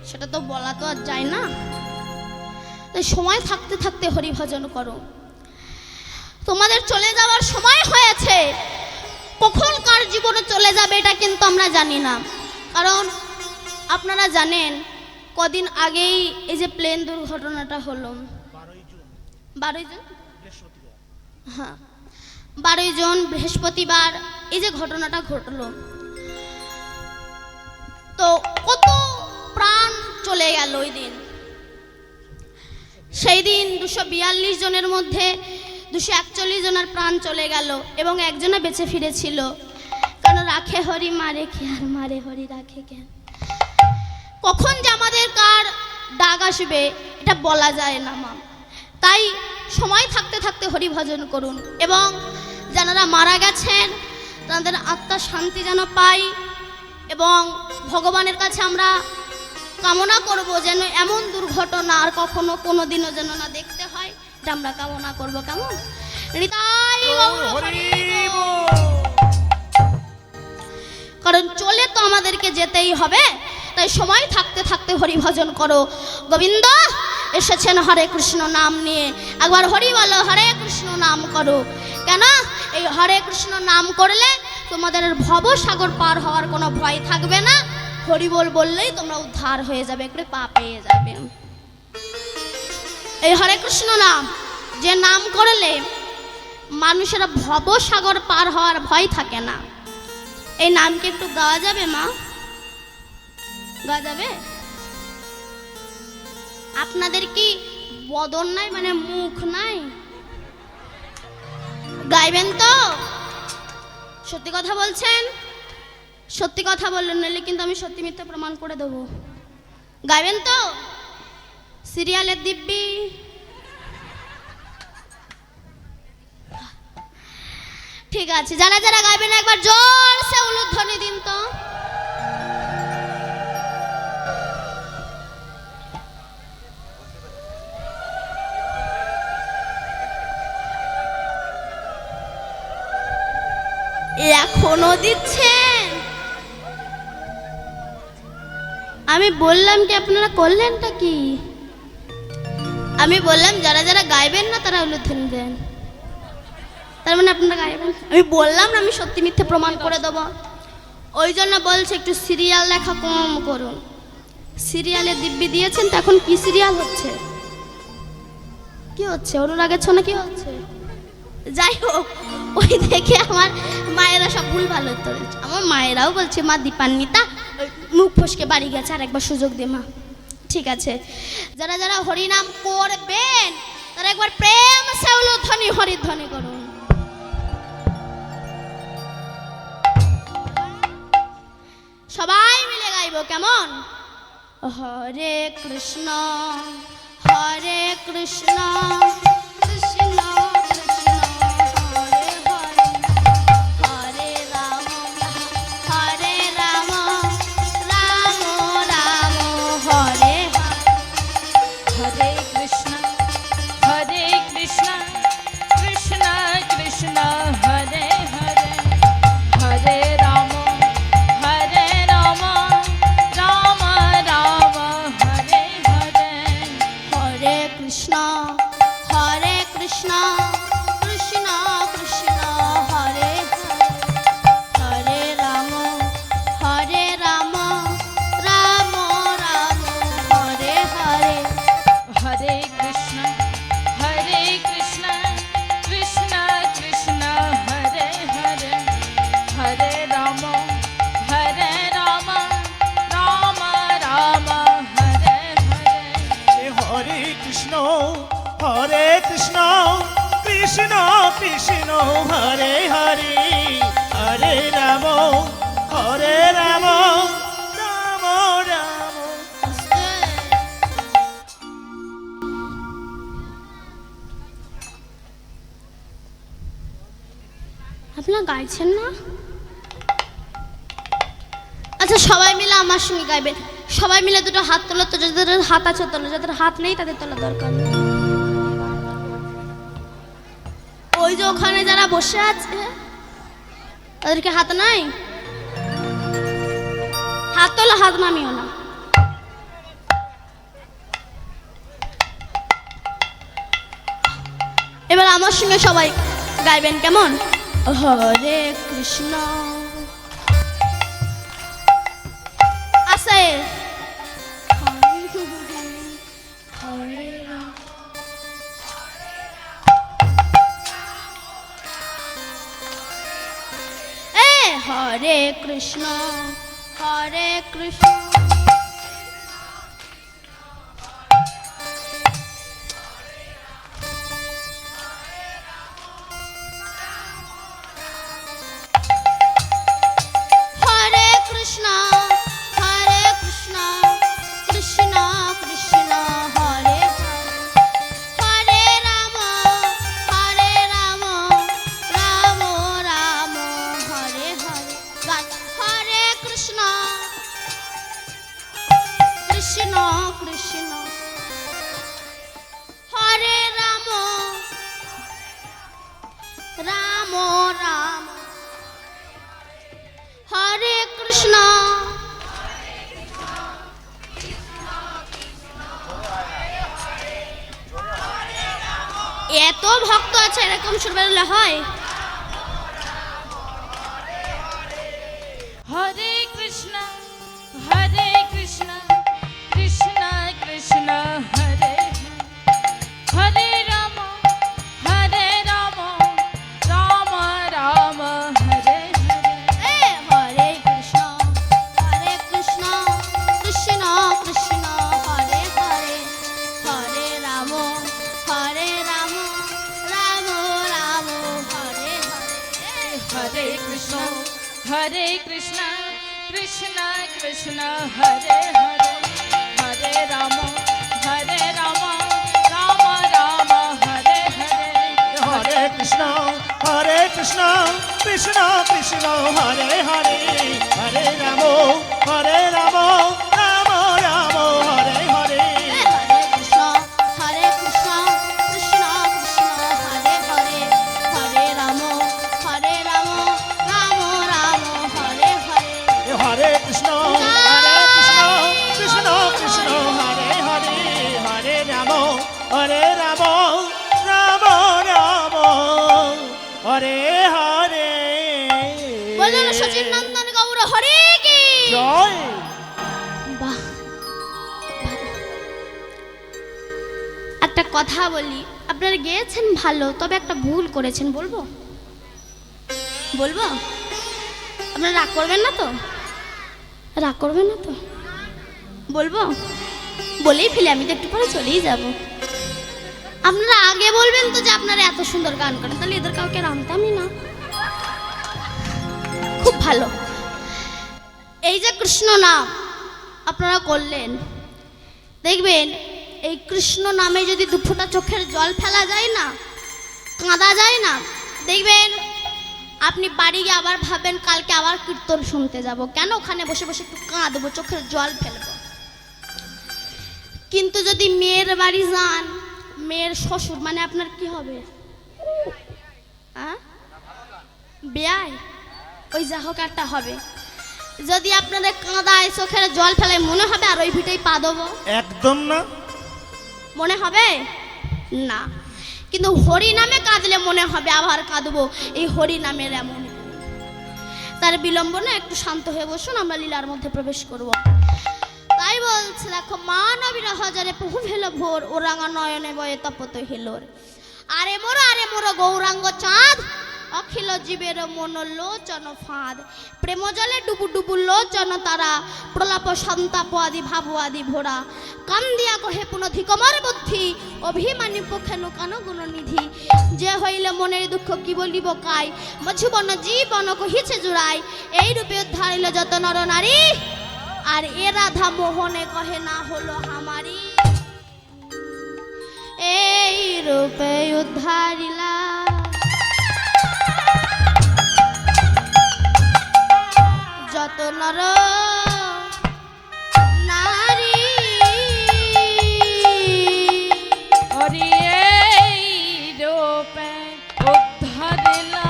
S1: সেটা তো বলা তো আর যায় না। তাই সময় থাকতে থাকতে হরি ভজন করো। তোমাদের চলে যাওয়ার সময় হয়েছে, কখন কার জীবনে চলে যাবে এটা কিন্তু আমরা জানি না। কারণ আপনারা জানেন কদিন আগেই এই যে প্লেন দুর্ঘটনাটা হলো 12 জুন, হ্যাঁ 12 জুন বৃহস্পতিবার এই যে ঘটনাটা ঘটলো, তো কত প্রাণ চলে গেল ওই দিন। সেই দিন 242 জনের মধ্যে 241 জনের প্রাণ চলে গেল এবং একজনে বেঁচে ফিরেছিল। কারণ রাখে হরি মারে কে, আর মারে হরি রাখে কেন। কখন যে আমাদের কার ডাক আসবে এটা বলা যায় না মা। তাই সময় থাকতে থাকতে হরি ভজন করুন এবং যারা মারা গেছেন তাদের আত্মা শান্তি যেন পাই এবং ভগবানের কাছে আমরা কামনা করব যেন এমন দুর্ঘটনা আর কখনো কোনোদিনও যেন না দেখতে হয়, এটা আমরা কামনা করব। কেমন হৃদয় গৌর হরি বল। কারণ চলে তো আমাদেরকে যেতেই হবে, তাই সময় থাকতে থাকতে হরি ভজন করো। গোবিন্দ এসেছেন হরে কৃষ্ণ নাম নিয়ে, একবার হরি বলো, হরে কৃষ্ণ নাম করো। কেন এই হরে কৃষ্ণ নাম করলে তোমাদের ভবসাগর পার হওয়ার কোনো ভয় থাকবে না। হরি বল বললেই তোমরা উদ্ধার হয়ে যাবে, কৃপা পেয়ে যাবে। এই হরে কৃষ্ণ নাম যে নাম করলে মানুষেরা ভবসাগর পার হওয়ার ভয় থাকে না। এই নামকে একটু গাওয়া যাবে মা? গাওয়া যাবে? আপনাদের কি বদন নাই, মানে মুখ নাই? গাইবেন তো? সত্যি কথা বলছেন? সত্যি কথা বললেন, নইলে কিন্তু আমি সত্যি মিথ্যে প্রমাণ করে দেবো। গাইবেন তো? সিরিয়ালের দিব্যি। ঠিক আছে, যারা যারা গাইবেন একবার জোরসে উলুধ্বনি দিন তো। এখনো দিচ্ছেন? আমি বললাম কি, আপনারা করলেনটা কি? আমি বললাম যারা যারা গাইবেন না তারা উলুধ্বনি দেন, তার মানে আপনারা গাইবেন। আমি বললাম না আমি সত্যি মিথ্যে প্রমাণ করে দেবো, ওই জন্য বলছি একটু সিরিয়াল দেখা কম করুন। সিরিয়ালে দিব্যি দিয়েছেন, তো এখন কি সিরিয়াল হচ্ছে? কি হচ্ছে? অনুরাগের ছনা কি হচ্ছে? যাই হোক, ওই দেখে আমার মায়েরা সব ভুল ভালো উত্তর দিচ্ছে। আমার মায়েরাও বলছে মা দীপান্বিতা মুখ ফসকে বাড়ি গেছে, আর একবার সুযোগ দে মা। ঠিক আছে, যারা যারা হরিনাম করবেন তারা একবার প্রেম সে উলুধ্বনি হরিধ্বনি করুন। সবাই মিলে গাইব, কেমন? হরে কৃষ্ণ হরে কৃষ্ণ কৃষ্ণ কৃষ্ণ হরে হরে, হরে রাম হরে রাম রাম রাম হরে হরে।
S3: হরে কৃষ্ণ কৃষ্ণ কৃষ্ণ হরে হরে, হরে রাম রাম রাম হরে হরে।
S1: হরে কৃষ্ণ কৃষ্ণ কৃষ্ণ কৃষ্ণ হরে হরে, হরে রাম রাম রাম হরে হরে।
S3: হরে কৃষ্ণ কৃষ্ণ কৃষ্ণ কৃষ্ণ হরে হরে, হরে রাম রাম রাম হরে হরে।
S2: হরে কৃষ্ণ কৃষ্ণ কৃষ্ণ হরে হরে, হরে রাম রাম রাম।
S1: আপনারা গাইছেন না? আচ্ছা, সবাই মিলে আমার সঙ্গে গাইবেন। সবাই মিলে দুটো হাত তোলো তো, যাদের হাত আছে তোলো, যাদের হাত নেই তাদের তোলা দরকার নেই। ওই যে ওখানে যারা বসে আছে তাদেরকে হাত নাই? হাত তোলো, হাত নামিও না। এবার আমার সঙ্গে সবাই গাইবেন, কেমন? হরে কৃষ্ণ আছে, হরে রাম। হরে কৃষ্ণ হরে কৃষ্ণ কৃষ্ণ কৃষ্ণ হরে হরে, হরে রাম রাম রাম হরে হরে। হরে কৃষ্ণ কৃষ্ণ কৃষ্ণ হরে রাম রাম রাম হরে কৃষ্ণ। এত ভক্ত আছে, এরকম সুর বেরোলে হয়?
S3: হরে কৃষ্ণ কৃষ্ণ কৃষ্ণ হরে হরে, হরে রাম রাম রাম হরে হরে।
S1: হরে কৃষ্ণ কৃষ্ণ কৃষ্ণ হরে হরে, হরে রাম রাম রাম হরে হরে।
S3: হরে কৃষ্ণ হরে কৃষ্ণ কৃষ্ণ কৃষ্ণ হরে হরে হরে রাম রাম রাম হরে হরে
S2: হরে কৃষ্ণ কৃষ্ণ কৃষ্ণ কৃষ্ণ হরে হরে হরে রাম রাম রাম হরে হরে
S1: হরে কৃষ্ণ কৃষ্ণ কৃষ্ণ হরে হরে হরে রাম রাম রাম হরে হরে
S2: হরে কৃষ্ণ কৃষ্ণ কৃষ্ণ হরে হরে হরে রাম রাম রাম হরে হরে
S1: বলুন সচিন নন্দন গৌর হরে কি
S2: জয়।
S1: বাহ, ভালো। একটা কথা বলি, আপনারা গেয়েছেন ভালো, তবে একটা ভুল করেছেন। বলবো বলবো আপনারা রাগ করবেন না তো? রাগ করবেন না তো? বলবো? বলেই ফেলে, আমি তো একটু পরে চলেই যাব। আপনারা আগে বলবেন তো যে আপনারা এত সুন্দর গান করেন, তাহলে এদের কাউকে রামতামই না। খুব ভালো। এই যে কৃষ্ণ নাম আপনারা করলেন, দেখবেন এই কৃষ্ণ নামে যদি দুফোঁটা চোখের জল ফেলা যায় না, কাঁদা যায় না, দেখবেন আপনি বাড়ি গিয়ে আবার ভাবেন কালকে আবার কীর্তন শুনতে যাব, কেন ওখানে বসে বসে একটু কাঁদবো, চোখের জল ফেলবো। কিন্তু যদি মেয়ের বাড়ি যান, মেয়ের শ্বশুর মানে আপনার কি হবে? বিয়ায় ওই যা হোক একটা হবে। যদি আপনাদের কাঁদায় চোখের জল ফেলায়, মনে হবে আর ওই ভিটেই পা দেবো?
S2: একদম না।
S1: মনে হবে না। কিন্তু হরি নামে কাঁদলে মনে হবে আবার কাঁদবো, এই হরি নামের এমন। তার বিলম্ব না, একটু শান্ত হয়ে বসুন, আমরা লীলার মধ্যে প্রবেশ করব। তাই বলছে, দেখো মানবীর হাজারে প্রভু ভেল ভোর, ও রাঙা নয়নে বয়ে তপত হেলোর। আরে মোর গৌরাঙ্গ চাঁদ, অখিল জীবের মন লোচন ফাঁদ। প্রেম জলে ডুবু ডুবু লোচন তারা, প্রলাপ সন্তাপ আদি ভাব আদি ভোরা। কান দিয়া কহে পুনধি কমর বুদ্ধি, অভিমানী পক্ষে নুকান গুণনিধি। যে হইলে মনের দুঃখ কি বলিব কাই, মধুবন জীবন কহিছে জুড়াই। এই রূপে উদ্ধারিল যত নর নারী, আর এ রাধা মোহনে কহে না হলো হামারি। এই রূপে উদ্ধারিলা যত নর নারী।
S3: হরি এই রূপে উদ্ধারিলা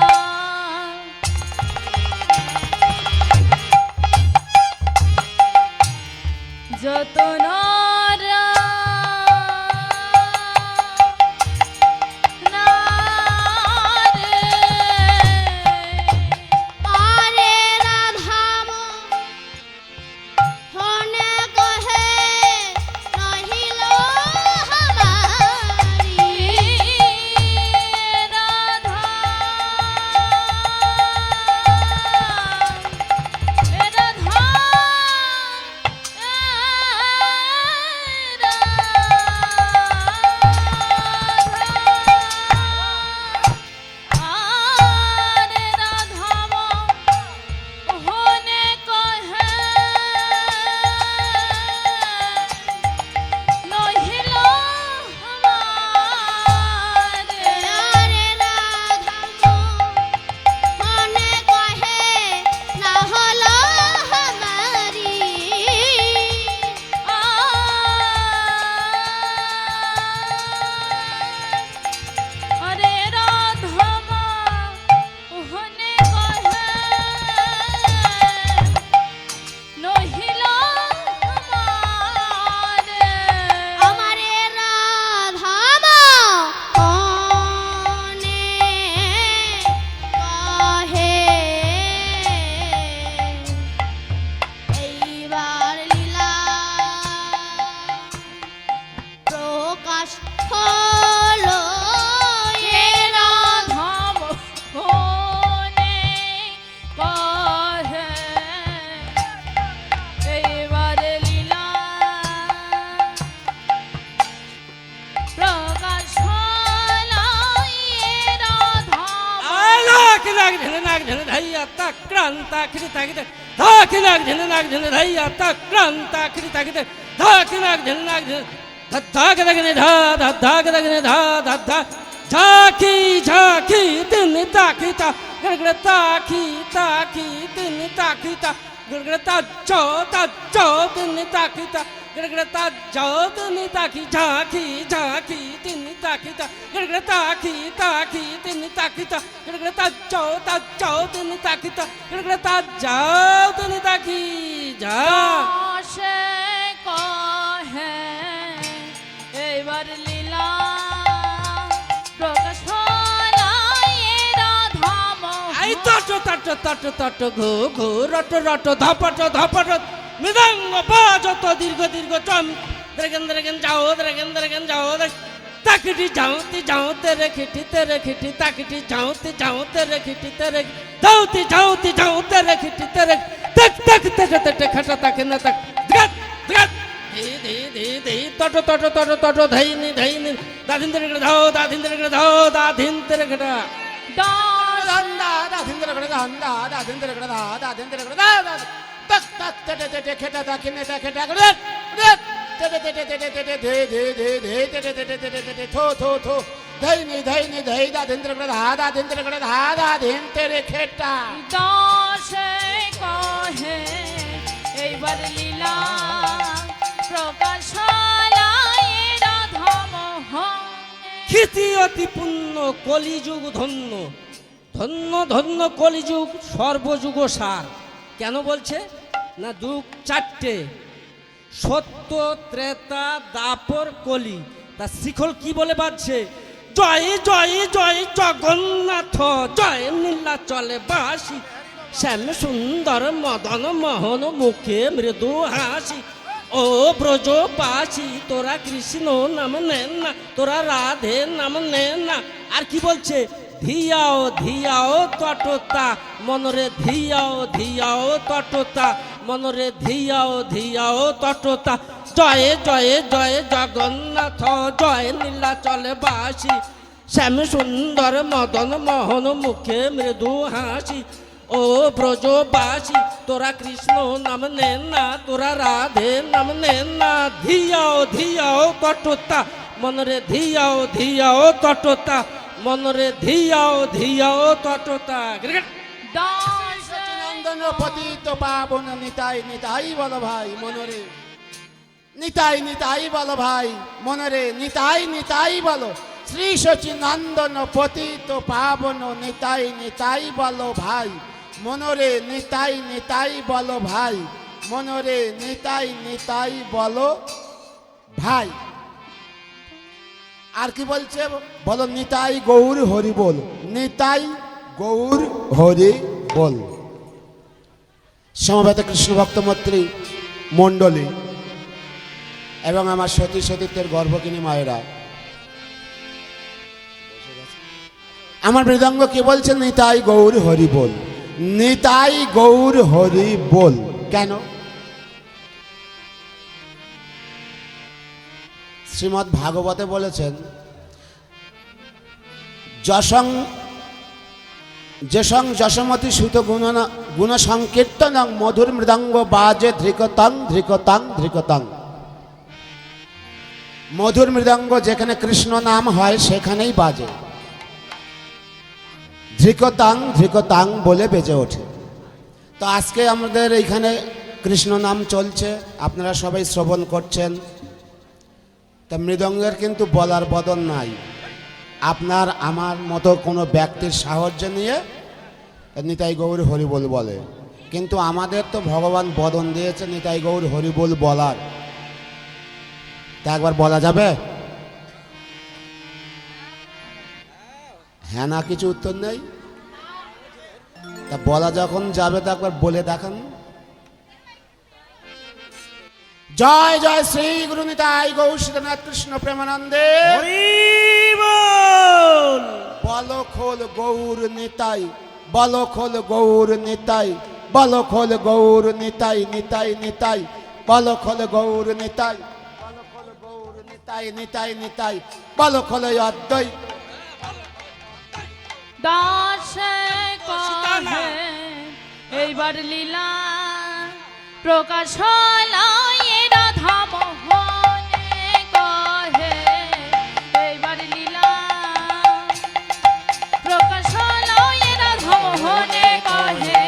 S3: যত নর নারী।
S1: আরে রাধাম
S2: নাগ ঝেনে নাগ ঝেনে ধাইয়া তাক্রান্তা খিরি তাকিতে ধাকি নাগ ঝেনে নাগ ঝেনে ধাইয়া তাক্রান্তা খিরি তাকিতে ধাকি নাগ ঝেনে নাগ ঝেনে ধাক দাগনে ধা ধাক দাগনে ধা ধা ঝাঁকি ঝাঁকি তিন তাকিতা গড়গড় তাকি তাকি তিন তাকিতা গড়গড় তাজো তাজো তিন তাকিতা গড়গড় তাজো তিন তাকি ঝাঁকি ঝাঁকি তিন তাকিতা গড়গড় তাকি তাকি তিন তাকিতা গড়গড় তাজো তাজো তিন তাকিতা গড়গড় তাজো তিন তাকি যা
S3: সে কহে এইবার লীলা প্রকাশ হলাই রাধা
S2: আই
S3: মোহন।
S2: তট ঘো ঘো রট রট ধপট ধপট মৃদঙ্গ বাজত দীর্ঘ দীর্ঘ চম দ্রেগেন যাও তাকিটি যাওতে যাওতে রেখিটি তাকিটি যাওতে রেখিটি তেরে যাওতে রেখিটি তেরে তক তক তক তক খাটা তাকে না তাক দ্রাত দ্রাত ধে তট ধৈনি দাধিন্দ্র ঘটা
S3: দাসে কহে এইবার লীলা প্রকাশ হলাই রাধা মোহন।
S2: খ্যাতি অতি পূর্ণ কলিযুগ ধন্য ধন্য ধন্য কলিযুগ সর্বযুগ সার কেন বলছে না যুগ চারটে সত্য ত্রেতা দাপর কলি তা শিখল কি বলে বাজছে জয় জয় জয় জগন্নাথ জয় নীলা চলে বাসি শ্যাম সুন্দর মদন মোহন মুখে মৃদু হাসি ও ব্রজবাসী তোরা কৃষ্ণ নাম নেন না তোরা রাধে নাম নেন না আর কি বলছে ধিয়াও ধিয়াও তটতা মনরে ধিয়াও তটতা মনরে ধিয়াও তটতা জয় জয় জয় জগন্নাথ জয় নীলাচলে বাসি শ্যাম সুন্দর মদন মোহন মুখে মৃদু হাসি ও ব্রজবাসী তোরা কৃষ্ণ নাম নেন না তোরা রাধে নাম নেন না ধিয়াও তটতা মনরে ধিয়াও তটতা মনরে ধিয়াও তটতা
S3: দাসে
S4: নন্দন পতিত পাবন নিতাই নিতাই বল ভাই মনরে নিতাই বল ভাই মনরে নিতাই বল শ্রী সচিনন্দন পতিত পাবন নিতাই বল ভাই মনরে নিতাই বল ভাই মনরে নিতাই বল ভাই। আর কি বলছে বলো নিতাই গৌর হরি বল নিতাই গৌর হরি বল। সমবেত কৃষ্ণ ভক্ত মৈত্রী মণ্ডলী এবং আমার সতী সতীত্বের গর্ভকিনী মায়েরা আমার মৃদঙ্গ কি বলছে নিতাই গৌর হরি বল নিতাই গৌর হরি বল কেন শ্রীমদ্ ভাগবতে বলেছেন যেসং যশমতি সুত গুণ সংকীর্তন মধুর মৃদঙ্গ বাজে ধৃকতাং মধুর মৃদঙ্গ যেখানে কৃষ্ণ নাম হয় সেখানেই বাজে ধৃকতাং বলে বেজে ওঠে। তো আজকে আমাদের এইখানে কৃষ্ণ নাম চলছে আপনারা সবাই শ্রবণ করছেন তা মৃদঙ্গের কিন্তু বলার বদল নাই আপনার আমার মতো কোনো ব্যক্তির সাহায্য নিয়ে নিতাই গৌর হরিবোল বলে কিন্তু আমাদের তো ভগবান বদন দিয়েছে নিতাই গৌর হরিবোল বলার তা একবার বলা যাবে হ্যাঁ না কিছু উত্তর নেই তা বলা যখন যাবে তা একবার বলে দেখান জয় জয় শ্রী গুরু নিতাই গৌর শ্রীনাথ কৃষ্ণ প্রেমানন্দে বল খোল গৌর নিতাই বল খোল গৌর নিতাই বল খোল গৌর নিতাই নিতাই বল খোল গৌর নিতাই বল খোল গৌর নিতাই বল খোল অদ্বৈত
S3: দাসে এইবার লীলা প্রকাশ হলো এ রাধা মোহনে কহে এইবার লীলা প্রকাশ হলো এ রাধা মোহনে কহে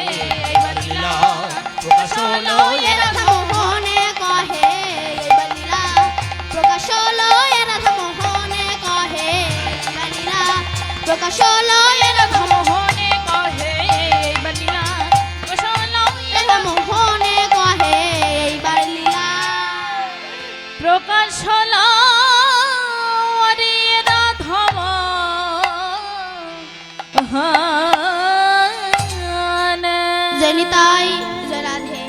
S3: এইবার লীলা প্রকাশ হলো
S1: এ রাধা মোহনে কহে এইবার লীলা প্রকাশ হলো এ রাধা মোহনে কহে এইবার লীলা প্রকাশ হলো এ রাধা
S3: মোহনে কহে এইবার লীলা প্রকাশ হলো এ
S1: রাধা মোহনে কহে এইবার লীলা
S3: প্রকাশ হলো রে রাধা মোহনে।
S1: জনিতাই জয় রাধে।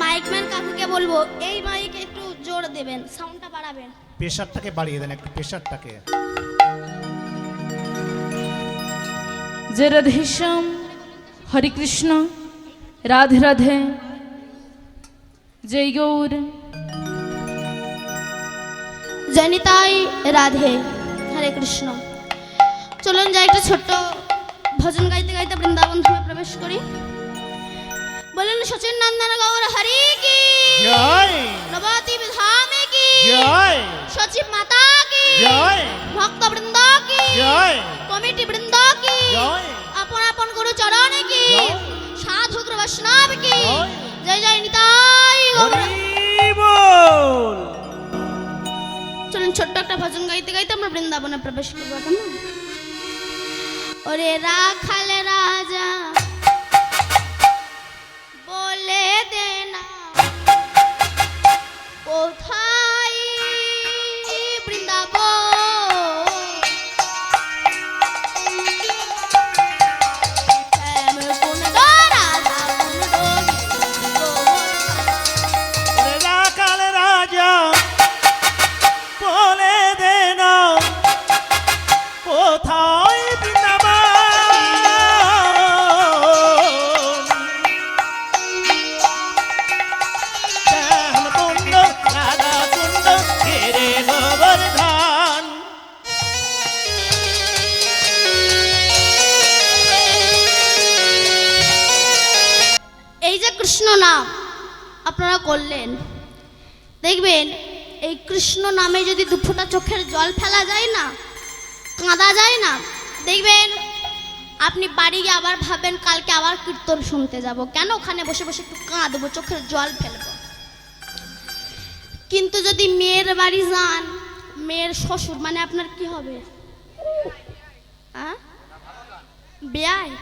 S1: মাইকম্যান কাকুকে বলবো এই মাইকে একটু জোর দেবেন, সাউন্ডটা বাড়াবেন।
S5: প্রেশারটাকে বাড়িয়ে দেন একটু, প্রেশারটাকে।
S3: জয় রাধেশ্যাম, হরে কৃষ্ণ, রাধে রাধে, জয় গৌর।
S1: জনিতাই রাধে, হরে কৃষ্ণ। চলুন যাই একটা ছোট্ট ভজন গাইতে গাইতে বৃন্দাবন ধামে প্রবেশ করি। বলেন সচিন নন্দন গৌর হরি কি
S5: জয়
S1: নবতী ধামে কি
S5: জয়
S1: সচিব মাতা কি
S5: জয়
S1: ভক্ত বৃন্দ কি
S5: জয়
S1: কমিটি বৃন্দ কি
S5: জয়
S1: আপন আপন গুরু চরণ কি
S5: জয়।
S1: সাধু গুরু বৈষ্ণব কি
S5: জয়।
S1: জয় জয় নিতাই গৌর।
S5: হরি বল।
S1: চলুন ছোট্ট একটা ভজন গাইতে গাইতে আমরা বৃন্দাবনে প্রবেশ করবো কেমন? ওরে রাখাল রাজা বলে দে না কোথায় বৃন্দাবন, শ্যাম কুণ্ড রাধা কুণ্ড
S5: ওরে রাখাল রাজা বলে দে না কোথায় বৃন্দাবন, শ্যামকুণ্ড রাধাকুণ্ড ঘেরে গোবর্ধন।
S1: এই যে কৃষ্ণ নাম আপনারা করলেন, দেখবেন এই কৃষ্ণ নামে যদি দুফোঁটা চোখের জল ফেলা যায় না, কাঁদা যায় না, দেখবেন আপনি বাড়ি গিয়ে আবার ভাবেন কালকে আবার কীর্তন শুনতে যাব, কেন ওখানে বসে বসে একটু কাঁদবো, চোখের জল ফেলবো। কিন্তু যদি মেয়ের বাড়ি যান, মেয়ের শ্বশুর মানে আপনার কি হবে? বিয়ায়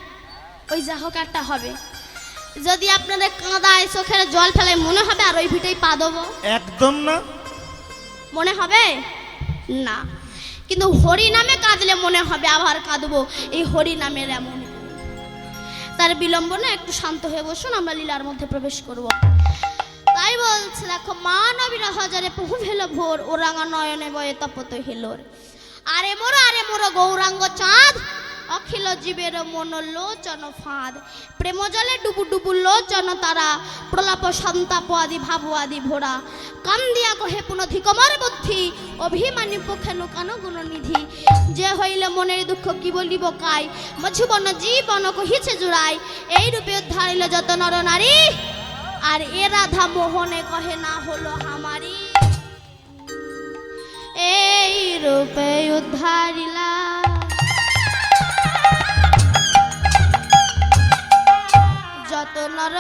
S1: ওই যা হোক একটা হবে। যদি আপনাদের কাঁদায় চোখের জল ফেলে মনে হবে আর ওই ভিটেই পা দেবো,
S5: একদম না।
S1: মনে হবে না। কিন্তু হরি নামে কাঁদলে মনে হবে আবার কাঁদবো, এই হরি নামের এমন। তার বিলম্ব না, একটু শান্ত হয়ে বসুন, আমরা লীলার মধ্যে প্রবেশ করব। তাই বলছে দেখো, মানবীর হাজারে প্রভু ভেল ভোর, ও রাঙা নয়নে বয়ে তপত হেলোর। আরে মোর গৌরাঙ্গ চাঁদ, অখিল জীবের মন লোচন ফাঁদ। প্রেম জলে ডুবু ডুবু লোচন তারা, প্রলাপ সন্তাপ আদি ভাব আদি ভোরা। কান দিয়া কহে পুনধি কমর বুদ্ধি, অভিমানী পক্ষে লুকান গুণনিধি। যে হইলে মনের দুঃখ কি বলিব কাই, মধুবন জীবন কহিছে জুড়াই। এই রূপে উদ্ধারিল যত নর নারী, আর এ রাধা মোহনে কহে না হলো হামারি। এই রূপে উদ্ধারিলা যত নর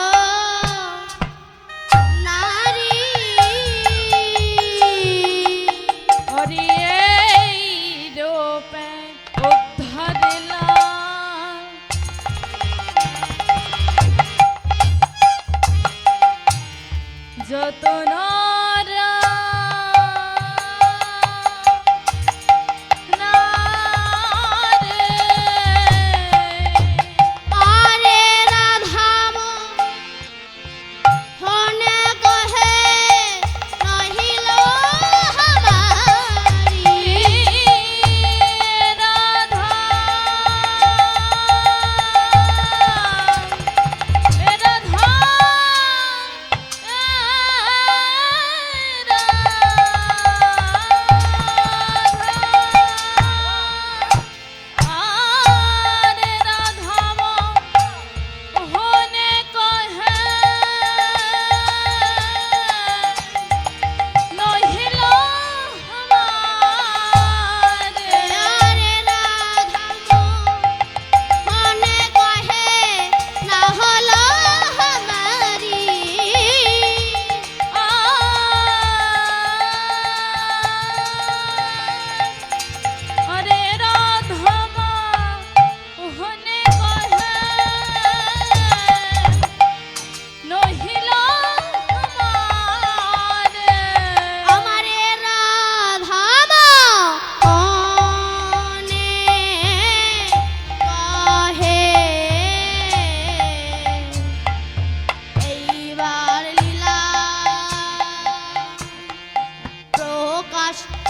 S1: নারী।
S3: হরি এই রূপে উদ্ধারিলা যত নর নারী।
S1: আরে রাধাম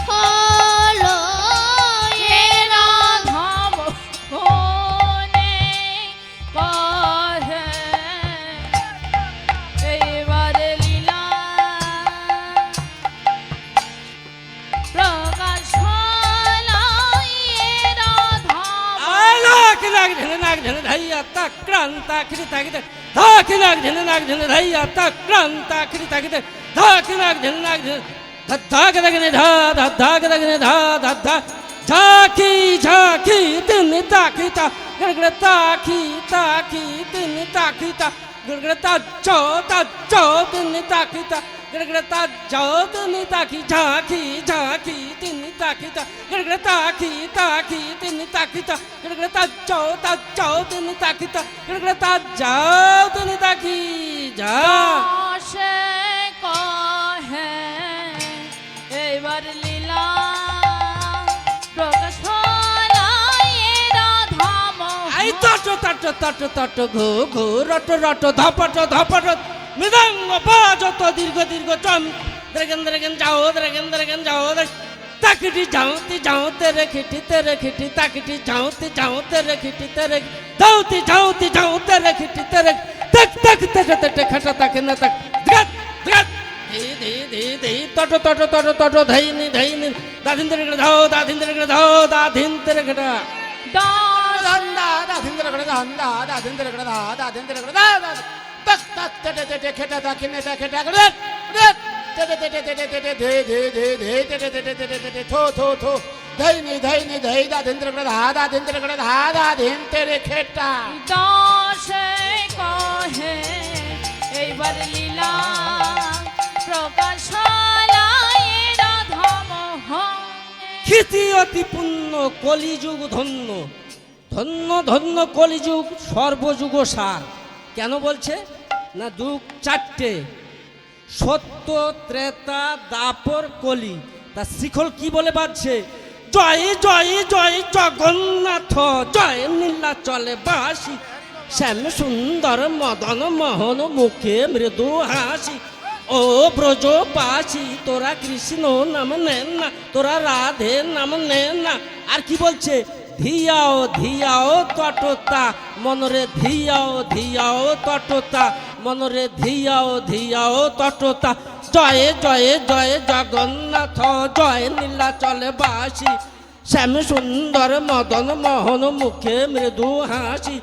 S1: হলো
S3: এ রাধা মোহনে কহে এইবার লীলা প্রকাশ হলো এ রাধা
S2: নাক নাক ঝেনে নাক ঝেনে ধাইয়া তাক্রান্তা খিরি তাকিতে ধাক নাক ঝেনে নাক ঝেনে ধাইয়া তাক্রান্তা খিরি তাকিতে ধাক নাক ঝেনে নাক ঝেনে ধাক দাগনে ধা ধা ধাক দাগনে ধা ধা ধা ঝাঁকি ঝাঁকি তিন তাকিতা গড়গড় তাকি তাকি তিন তাকিতা গড়গড় তাচ্চো তাচ্চো তিন তাকিতা গড়গড় তাচ্চো তিন তাকি ঝাঁকি ঝাঁকি তিন তাকিতা গড়গড় তাকি তাকি তিন তাকিতা গড়গড় তাচ্চো তাচ্চো তিন তাকিতা গড়গড় তাচ্চাও তিন তাকি যা
S3: সে কহে এইবার লীলা প্রকাশ হলো এ রাধা
S2: আই
S3: মোহন
S2: তট তট তট তট ঘো ঘো রট রট ধপট ধপট মৃদঙ্গ বাজত দীর্ঘ দীর্ঘ চম দ্রেগেন দ্রেগেন যাও তাকিটি যাওতে যাওতে রে খিটি তাকিটি যাওতে যাওতে রে খিটি তেরে যাওতে যাওতে রে খিটি তেরে তক তক তক তক খটা তক না তক দ্রত দ্রত ধি ধি ধি ধি তট তট তট তট ধৈনি ধৈনি দাধিন্দ্র ধাও দাধিন্দ্র ধাও দাধিন্দ্র ঘটা
S3: দাস
S4: ধান্দা দাধিন্দ্র করে ধান্দা দাধিন্দ্র করে ধা দাধিন্দ্র করে ধা তক তক তেটে তেটে খেটা তাকিনে তা খেটা করে তেটে তেটে তেটে তেটে ধে ধে ধে ধে তেটে তেটে তেটে তেটে থো থো থো ধৈনি ধৈনি ধৈ দাধিন্দ্র করে ধা দাধিন্দ্র করে ধা দাধিন্দ্র খেটা
S3: দাসে কহে এইবার লীলা প্রকাশ হলো এ রাধা মোহনে
S2: খ্যাতি অতি পূর্ণ কলিযুগ ধন্য ধন্য ধন্য কলিযুগ সর্বযুগ সার কেন বলছে না যুগ চারটে সত্য ত্রেতা দাপর কলি তা শিখল কি বলে বাজছে জয় জয় জয় জগন্নাথ জয় নীলাচলে বাসি শ্যাম সুন্দর মদন মোহন মুখে মৃদু হাসি ও ব্রজবাসী তোরা কৃষ্ণ নাম নেন না তোরা রাধে নাম নেন না আর কি বলছে ধিয়াও ধিয়াও তটতা মনরে ধিয়াও ধিয়াও তটতা মনরে ধিয়াও ধিয়াও তটতা জয় জয় জয় জগন্নাথ জয় নীলাচলে বাসি শ্যাম সুন্দর মদন মোহন মুখে মৃদু হাসি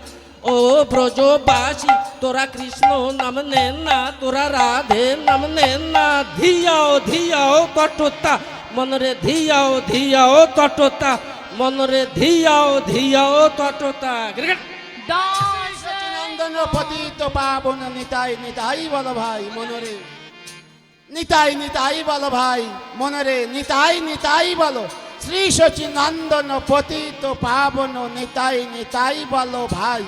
S2: ও ব্রজবাসী তোরা কৃষ্ণ নাম নেন না তোরা রাধে নাম নেন না ধিয়াও ধিয়াও তটতা মনরে ধিয়াও ধিয়াও তটতা মনরে ধিয়াও ধিয়াও তটতা
S3: দাস
S4: নন্দন পতিত পাবন নিতাই নিতাই বল ভাই মনরে নিতাই নিতাই বল ভাই মনরে নিতাই নিতাই বলো শ্রী সচিনন্দন পতিত পাবন নিতাই নিতাই বলো ভাই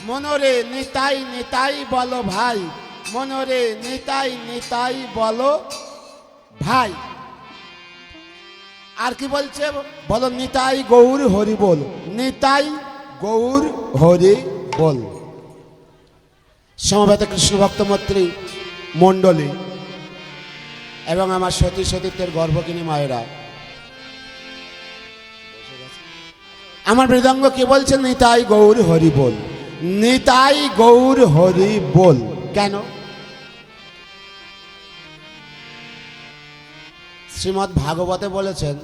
S4: মনরে নিতাই নিতাই বলো ভাই মনরে নিতাই নিতাই বলো ভাই আর কি বলছে বলো নিতাই গৌর হরি বল নিতাই গৌর হরি বল সমবেত কৃষ্ণ ভক্ত মৈত্রী মণ্ডলী এবং আমার সতী সতীত্বের গর্ভকিনী মায়েরা আমার মৃদঙ্গ কি বলছে নিতাই গৌর হরি বল নিতাই গৌর হরি বল কেন শ্রীমদ্ ভাগবতে বলেছেন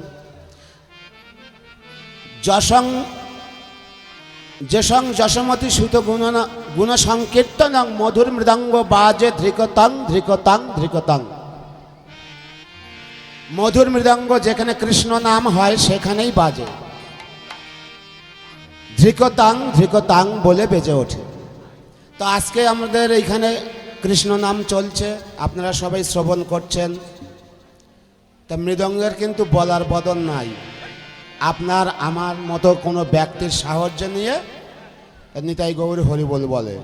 S4: যশং যেসং যশমতি সুত গুণ সংকীর্তন মধুর মৃদঙ্গ বাজে ধৃকতং ধৃকতং ধৃকতং মধুর মৃদঙ্গ যেখানে কৃষ্ণ নাম হয় সেখানেই বাজে ধৃকতাং ধৃকতাং বলে বেজে ওঠে তো আজকে আমাদের এইখানে কৃষ্ণ নাম চলছে আপনারা সবাই শ্রবণ করছেন তা মৃদঙ্গের কিন্তু বলার বদল নাই আপনার আমার মতো কোনো ব্যক্তির সাহায্য নিয়ে নিতাই গৌর হরিবোল বলে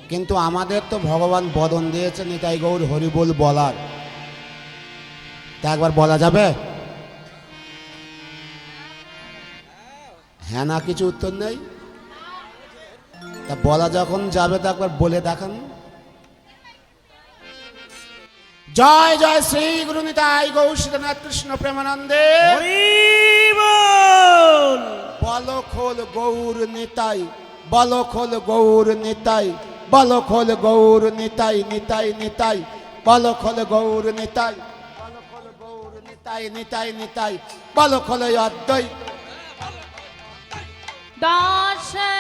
S4: কিন্তু আমাদের তো ভগবান বদন দিয়েছে নিতাই গৌর হরিবোল বলার তা একবার বলা যাবে হ্যাঁ না কিছু উত্তর নেই তা বলা যখন যাবে তা একবার বলে দেখান জয় জয় শ্রী গুরু নিতাই গৌরীনাথ কৃষ্ণ প্রেমানন্দে।
S5: হরি বল।
S4: বল খোল গৌর নিতাই, বল খোল গৌর নিতাই, বল খোল গৌর নিতাই নিতাই নিতাই, বল খোল গৌর নিতাই, বল খোল গৌর নিতাই নিতাই নিতাই, বল খোল অদ্বৈত।
S3: দাসে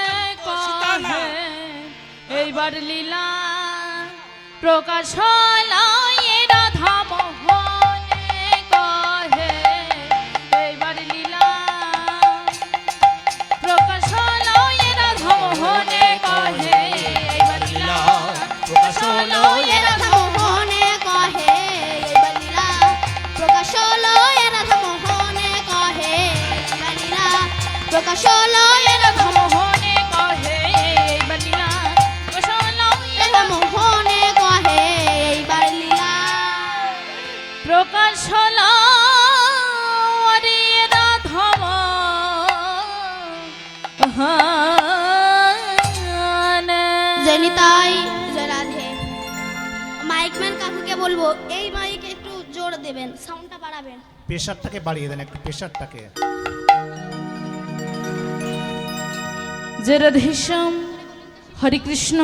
S3: কহে এইবার লীলা প্রকাশ হলো এ রাধা মোহনে কহে এইবার লীলা প্রকাশ হলো এ রাধা মোহনে কহে এইবার লীলা প্রকাশ হলো
S1: এ রাধা মোহনে কহে এইবার লীলা প্রকাশ হলো এ রাধা মোহনে কহে এইবার লীলা প্রকাশ হলো এ রাধা
S3: মোহনে কহে এইবার লীলা প্রকাশ হলো এ
S1: রাধা মোহনে কহে এইবার লীলা
S3: প্রকাশ হলো রে রাধা মোহনে।
S1: জয় নিতাই জয় রাধে। মাইকম্যান কাকুকে বলবো এই মাইকে একটু জোর দেবেন, সাউন্ডটা বাড়াবেন।
S5: প্রেশারটাকে বাড়িয়ে দেন একটু, প্রেশারটাকে।
S3: জয় রাধেশ্যাম, হরে কৃষ্ণ,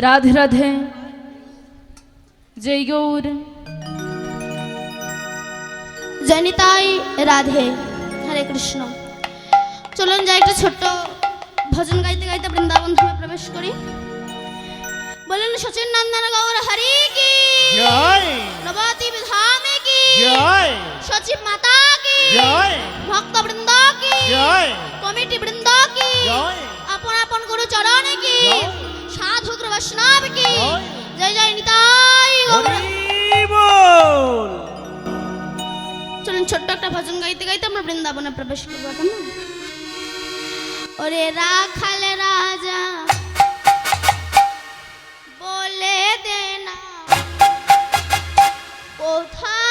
S3: রাধে রাধে, জয় গৌর।
S1: জয় নিতাই রাধে, হরে কৃষ্ণ। চলুন যাই একটা ছোট্ট ভজন গাইতে গাইতে বৃন্দাবন ধামে প্রবেশ করি। বলুন সচিন নন্দন গৌর হরি কি
S5: জয়
S1: নবতী বিধামে কি
S5: জয়
S1: সচিব মাতা কি
S5: জয়
S1: ভক্ত বৃন্দ কি
S5: জয়
S1: কমিটি বৃন্দ কি
S5: জয়
S1: আপন আপন গুরু চরণ কি
S5: জয়।
S1: সাধু গুরু বৈষ্ণব কি
S5: জয়।
S1: জয় জয় নিতাই গৌর।
S5: হরি বল।
S1: চলুন ছোট্ট একটা ভজন গাইতে গাইতে আমরা বৃন্দাবনে প্রবেশ করবো কেমন? ওরে রাখাল রাজা বলে দে না কোথায়